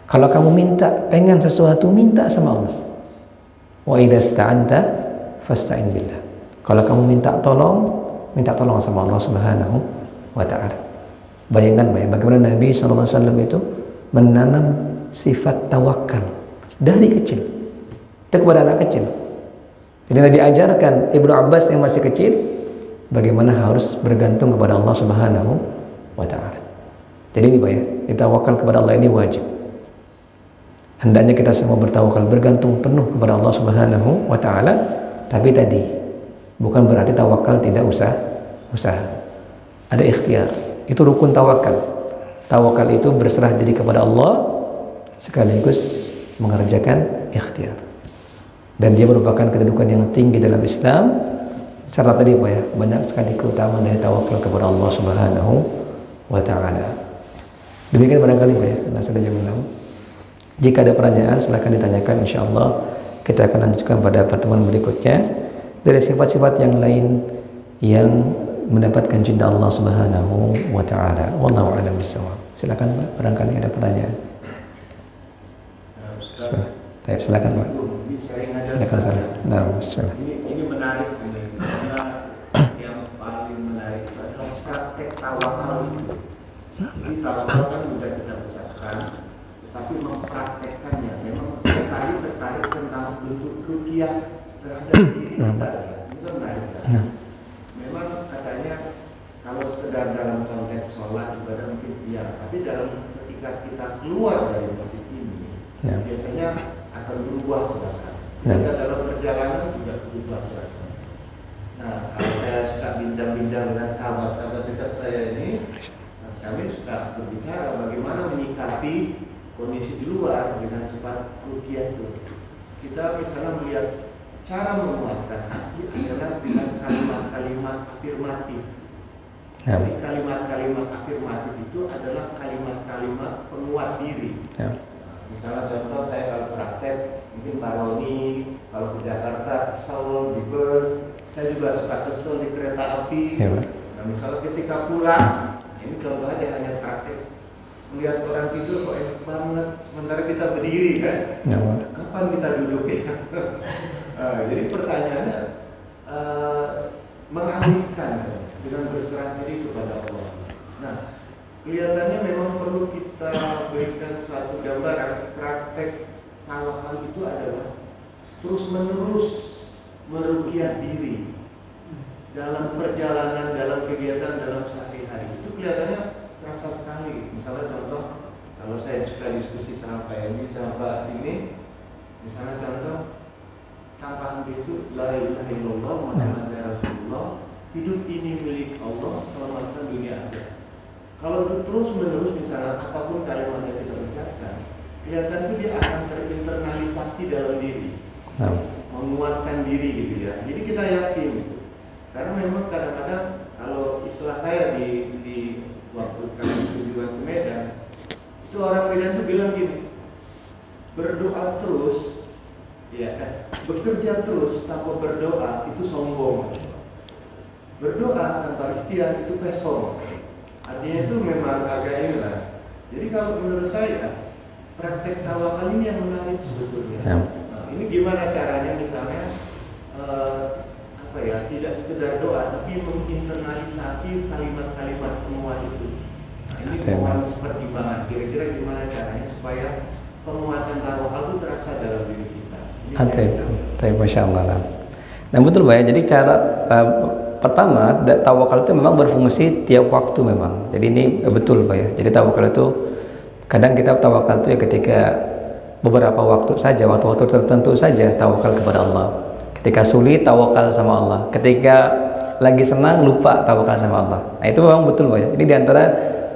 Kalau kamu pengen sesuatu, minta sama Allah. Wa idza sta'anta fasta'in billah. Kalau kamu minta tolong sama Allah Subhanahu wa taala. Bayangkan bagaimana Nabi sallallahu alaihi wasallam itu menanam sifat tawakal dari kecil. Itu kepada anak kecil. Jadi Nabi ajarkan Ibnu Abbas yang masih kecil bagaimana harus bergantung kepada Allah Subhanahu wa taala. Jadi ini tawakal kepada Allah ini wajib. Hendaknya kita semua bertawakal, bergantung penuh kepada Allah Subhanahu wa taala. Tapi tadi bukan berarti tawakal tidak usaha. Ada ikhtiar. Itu rukun tawakal. Tawakal itu berserah diri kepada Allah sekaligus mengerjakan ikhtiar. Dan dia merupakan kedudukan yang tinggi dalam Islam. Serta tadi banyak sekali keutamaan dari tawakal kepada Allah Subhanahu wa taala. Demikian barangkali karena sudah jam 6. Jika ada pertanyaan silakan ditanyakan, insyaallah kita akan lanjutkan pada pertemuan berikutnya dari sifat-sifat yang lain yang mendapatkan cinta Allah Subhanahu wa taala. Wallahu a'lam bishawab. Silakan Pak, barangkali ada pertanyaan. Baik, silakan Pak. Nah, bismillah. Ini menarik karena yang paling menarik adalah praktek tawakal itu. Jadi tawakal kan sudah kita ucapkan, tapi mempraktekkannya memang tertarik tentang bentuk ruqyah terhadap diri kita. Itu menarik. Memang katanya kalau sekedar dalam konteks sholat ibadah mungkin iya, tapi dalam ketika kita keluar dari masjid ini biasanya akan berubah suasana. Jika dalam perjalanan juga berubah suasana. Nah, kalau saya suka bincang-bincang dengan sahabat-sahabat dekat saya ini, kami suka berbicara bagaimana menyikapi kondisi di luar dengan sifat ruqyah itu. Kita misalnya melihat cara menguatkan hati adalah dengan kalimat-kalimat afirmatif. Jadi kalimat-kalimat afirmatif itu adalah kalimat-kalimat penguat diri. Misalnya contoh saya kalau praktek mungkin Pak Roni kalau ke Jakarta kesel di bus, saya juga suka kesel di kereta api. Nah misalnya ketika pulang, ini contoh aja hanya praktek melihat orang tidur kok enak banget, sementara kita berdiri kan, kapan kita duduk ya? Jadi pertanyaannya mengalihkan dengan berserah diri kepada Allah. Nah kelihatannya memang perlu kita berikan suatu gambaran praktek tawakal itu adalah terus-menerus meruqyah diri dalam perjalanan, dalam kegiatan, dalam sehari-hari. Itu kelihatannya terasa sekali. Misalnya contoh, kalau saya suka diskusi sama Pak ini, misalnya contoh, tanpa itu la ilaha illallah Muhammadur Rasulullah, hidup ini milik Allah, selamatkan dunia akhirat. Kalau terus-menerus misalnya apapun kalimat yang kita ucapkan, kelihatan itu dia akan terinternalisasi dalam diri, menguatkan diri gitu ya. Jadi kita yakin gitu. Karena memang kadang-kadang kalau istilah saya di waktu kami kunjungan ke Medan, itu orang Medan itu bilang gini, berdoa terus, ya kan, bekerja terus tanpa berdoa itu sombong. Berdoa tanpa ikhtiar itu pesong. Artinya itu memang agak inilah. Jadi kalau menurut saya praktek tawakal ini yang menarik sebetulnya. Nah, ini gimana caranya misalnya tidak sekedar doa tapi menginternalisasi kalimat-kalimat penguat itu. Nah, ini mohon pertimbangan. Kira-kira gimana caranya supaya penguatan tawakal itu terasa dalam diri kita. Masya Allah. Nah betul Pak ya. Jadi cara pertama tawakal itu memang berfungsi tiap waktu memang. Jadi ini betul Pak ya. Jadi tawakal itu kadang kita tawakal itu ya ketika beberapa waktu saja, waktu-waktu tertentu saja tawakal kepada Allah. Ketika sulit tawakal sama Allah. Ketika lagi senang lupa tawakal sama Allah. Nah itu memang betul Pak ya. Ini diantara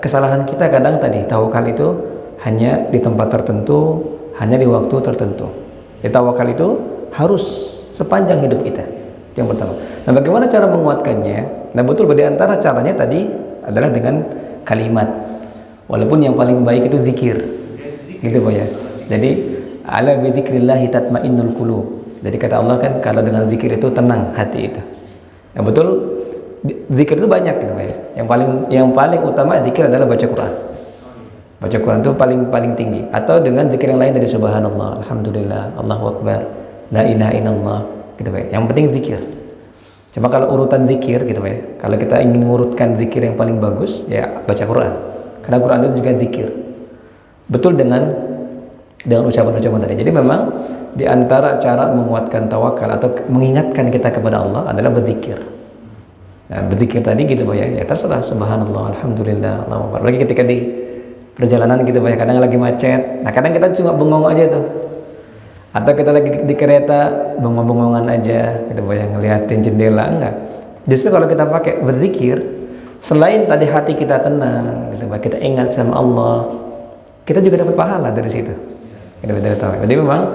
kesalahan kita kadang tadi tawakal itu hanya di tempat tertentu, hanya di waktu tertentu. Jadi tawakal itu harus sepanjang hidup kita. Yang pertama. Nah bagaimana cara menguatkannya? Nah betul di antara caranya tadi adalah dengan kalimat. Walaupun yang paling baik itu zikir. Gitu Pak ya. Jadi ala bi dzikrillah tatmainnul qulub. Jadi kata Allah kan kalau dengan zikir itu tenang hati itu. Yang betul zikir itu banyak gitu ya. Yang paling utama zikir adalah baca Quran. Baca Quran itu paling tinggi, atau dengan zikir yang lain dari subhanallah, alhamdulillah, Allahu akbar, la ilaha illallah gitu Pak. Yang penting zikir. Cuma kalau urutan zikir gitu Pak. Kalau kita ingin mengurutkan zikir yang paling bagus ya baca Quran. Karena Quran itu juga zikir. Betul dengan ucapan-ucapan tadi. Jadi memang di antara cara menguatkan tawakal atau mengingatkan kita kepada Allah adalah berzikir. Nah, berzikir tadi gitu Pak ya terserah subhanallah, alhamdulillah, Allahu akbar. Lagi ketika di perjalanan gitu Pak ya, kadang lagi macet. Nah, kadang kita cuma bengong aja tuh. Atau kita lagi di kereta bengong-bengongan aja gitu Pak ya, ngeliatin jendela enggak. Justru kalau kita pakai berzikir, selain tadi hati kita tenang gitu Pak, kita ingat sama Allah, kita juga dapat pahala dari situ. Jadi memang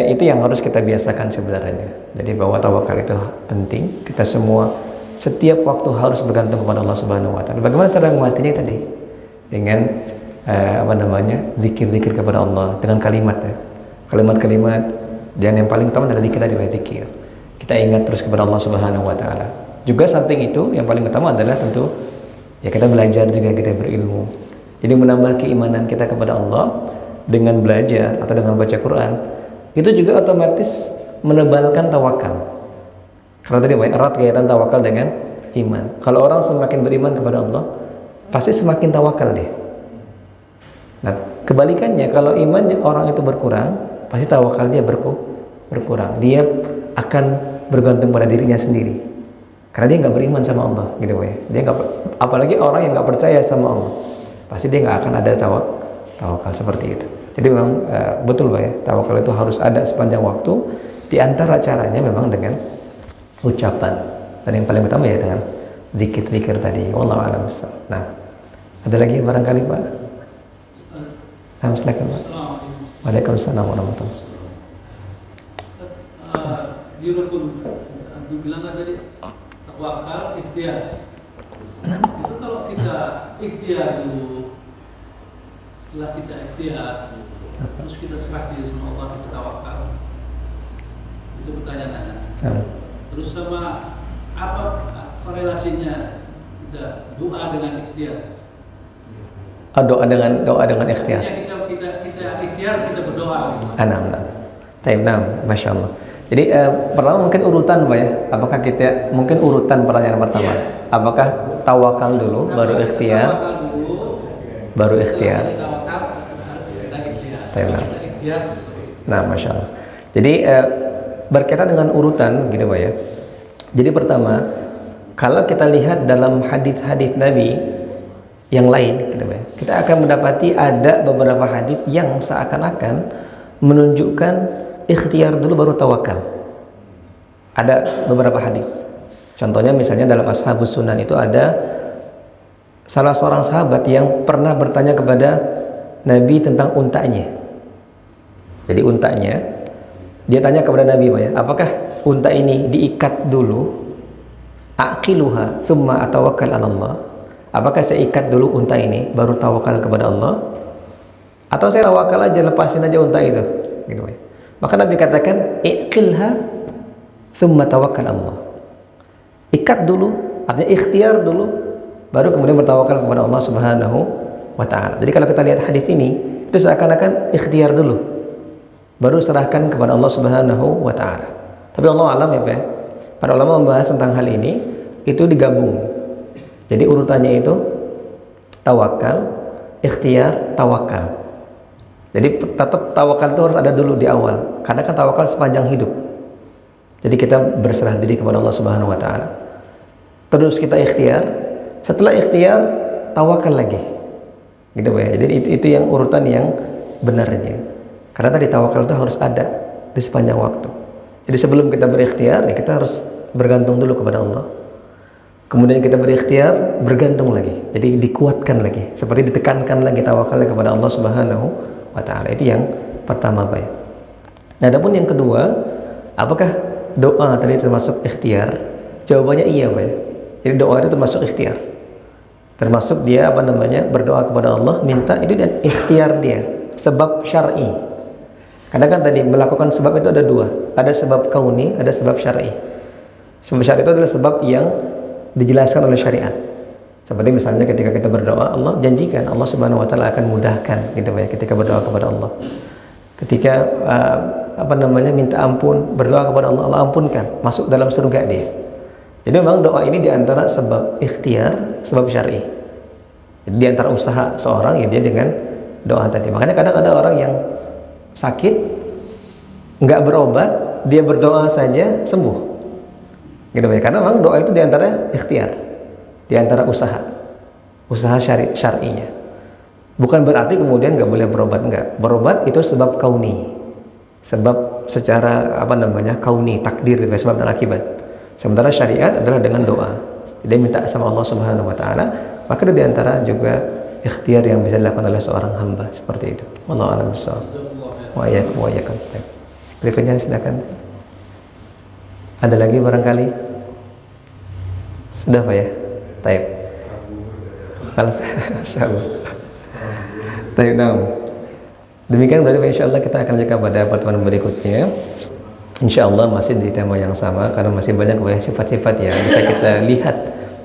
itu yang harus kita biasakan sebenarnya. Jadi bahwa tawakal itu penting. Kita semua setiap waktu harus bergantung kepada Allah Subhanahu wa taala. Bagaimana cara menguatinya tadi? Dengan zikir-zikir kepada Allah dengan kalimat ya. Kalimat-kalimat, dan yang paling utama adalah zikir dari zikir. Kita ingat terus kepada Allah Subhanahu wa taala. Juga samping itu yang paling utama adalah tentu ya kita belajar juga, kita berilmu. Jadi menambah keimanan kita kepada Allah dengan belajar atau dengan baca Quran. Itu juga otomatis menebalkan tawakal. Karena tadi erat kaitan tawakal dengan iman. Kalau orang semakin beriman kepada Allah, pasti semakin tawakal dia. Nah, kebalikannya kalau imannya orang itu berkurang, pasti tawakal dia berkurang. Dia akan bergantung pada dirinya sendiri. Karena dia nggak beriman sama Allah, gitu ya. Dia nggak, apalagi orang yang nggak percaya sama Allah, pasti dia nggak akan ada tawakal seperti itu. Jadi memang betul Pak ya, tawakal itu harus ada sepanjang waktu. Di antara caranya memang dengan ucapan, dan yang paling utama ya dengan zikir-zikir tadi. Wallahu a'lam bishawab. Nah, ada lagi barangkali Pak? Silakan Pak. Waalaikumsalam warahmatullahi wabarakatuh. Di rukun Antum bilang tadi tawakal ikhtiar. Itu kalau kita ikhtiar dulu, setelah kita ikhtiar, terus kita serah diri sama Allah, kita tawakal. Itu pertanyaan. Terus sama apa korelasinya kita doa dengan ikhtiar? Doa dengan ikhtiar. Kita ikhtiar, kita berdoa. Masya Allah. Jadi pertama mungkin urutan Pak ya. Apakah kita mungkin urutan pertanyaan pertama? Apakah tawakal dulu, baru ikhtiar, baru ikhtiar? Nah, Masya Allah. Jadi berkaitan dengan urutan gitu Pak ya. Jadi pertama, kalau kita lihat dalam hadis-hadis Nabi yang lain gitu Pak ya, kita akan mendapati ada beberapa hadis yang seakan-akan menunjukkan ikhtiar dulu baru tawakal. Ada beberapa hadis. Contohnya misalnya dalam Ashabus Sunan itu ada salah seorang sahabat yang pernah bertanya kepada Nabi tentang untanya. Jadi untanya, dia tanya kepada Nabi, Pak ya, apakah unta ini diikat dulu, aqiluha thumma atawakkal 'ala Allah? Apakah saya ikat dulu unta ini baru tawakal kepada Allah? Atau saya tawakal aja, lepasin aja unta itu? Gitu, Pak. Maka Nabi katakan, iqilha thumma tawakkal 'ala Allah. Ikat dulu, artinya ikhtiar dulu, baru kemudian bertawakal kepada Allah Subhanahu wa taala. Jadi kalau kita lihat hadis ini, itu seakan-akan ikhtiar dulu, baru serahkan kepada Allah Subhanahu wa taala. Tapi Allah alam ya Pak, para ulama membahas tentang hal ini itu digabung. Jadi urutannya itu tawakal, ikhtiar, tawakal. Jadi tetap tawakal itu harus ada dulu di awal. Karena kan tawakal sepanjang hidup. Jadi kita berserah diri kepada Allah Subhanahu wa taala. Terus kita ikhtiar, setelah ikhtiar tawakal lagi. Gitu Pak ya. Jadi itu yang urutan yang benarnya. Karena tadi tawakal itu harus ada di sepanjang waktu. Jadi sebelum kita berikhtiar, ya kita harus bergantung dulu kepada Allah. Kemudian kita berikhtiar, bergantung lagi. Jadi dikuatkan lagi, seperti ditekankan lagi tawakalnya kepada Allah Subhanahu wa taala. Itu yang pertama Pak ya. Nah, adapun yang kedua, apakah doa tadi termasuk ikhtiar? Jawabannya iya Pak ya. Jadi doa itu termasuk ikhtiar. Termasuk dia berdoa kepada Allah, minta itu dan ikhtiar dia, sebab syar'i. Karena kan tadi melakukan sebab itu ada dua, ada sebab kauni, ada sebab syar'i. Sebab syar'i itu adalah sebab yang dijelaskan oleh syariat. Seperti misalnya ketika kita berdoa, Allah janjikan Allah Subhanahu wa taala akan mudahkan gitu ya ketika berdoa kepada Allah. Ketika minta ampun, berdoa kepada Allah, Allah ampunkan, masuk dalam surga dia. Jadi memang doa ini diantara sebab ikhtiar, sebab syar'i. Jadi diantara usaha seorang ya dia dengan doa tadi. Makanya kadang ada orang yang sakit, nggak berobat, dia berdoa saja sembuh. Gitu ya. Karena memang doa itu diantara ikhtiar, diantara usaha syar'inya. Bukan berarti kemudian nggak boleh berobat, enggak. Berobat itu sebab kauni, sebab secara kauni, takdir gitu, sebab dan akibat. Sementara syariat adalah dengan doa. Jadi minta sama Allah Subhanahu wa taala, maka itu diantara juga ikhtiar yang bisa dilakukan oleh seorang hamba seperti itu. Wallahu a'lam bishawab. Wa iyyakum. Berikutnya silakan. Ada lagi barangkali? Sudah Pak ya? Taib. Insyaallah. Taib. Demikian berarti insyaallah kita akan lanjutkan pada pertemuan berikutnya. Insyaallah masih di tema yang sama karena masih banyak sifat-sifat yang bisa kita lihat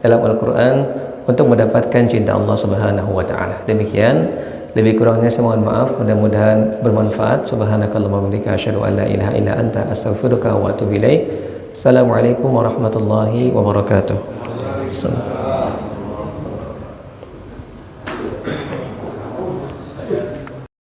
dalam Al-Quran untuk mendapatkan cinta Allah Subhanahu wa taala. Demikian, lebih kurangnya saya mohon maaf, mudah-mudahan bermanfaat. Subhanakallahumma wa bihamdika asyhadu an la ilaha illa anta astaghfiruka wa atubu ilaik. Assalamualaikum warahmatullahi wabarakatuh.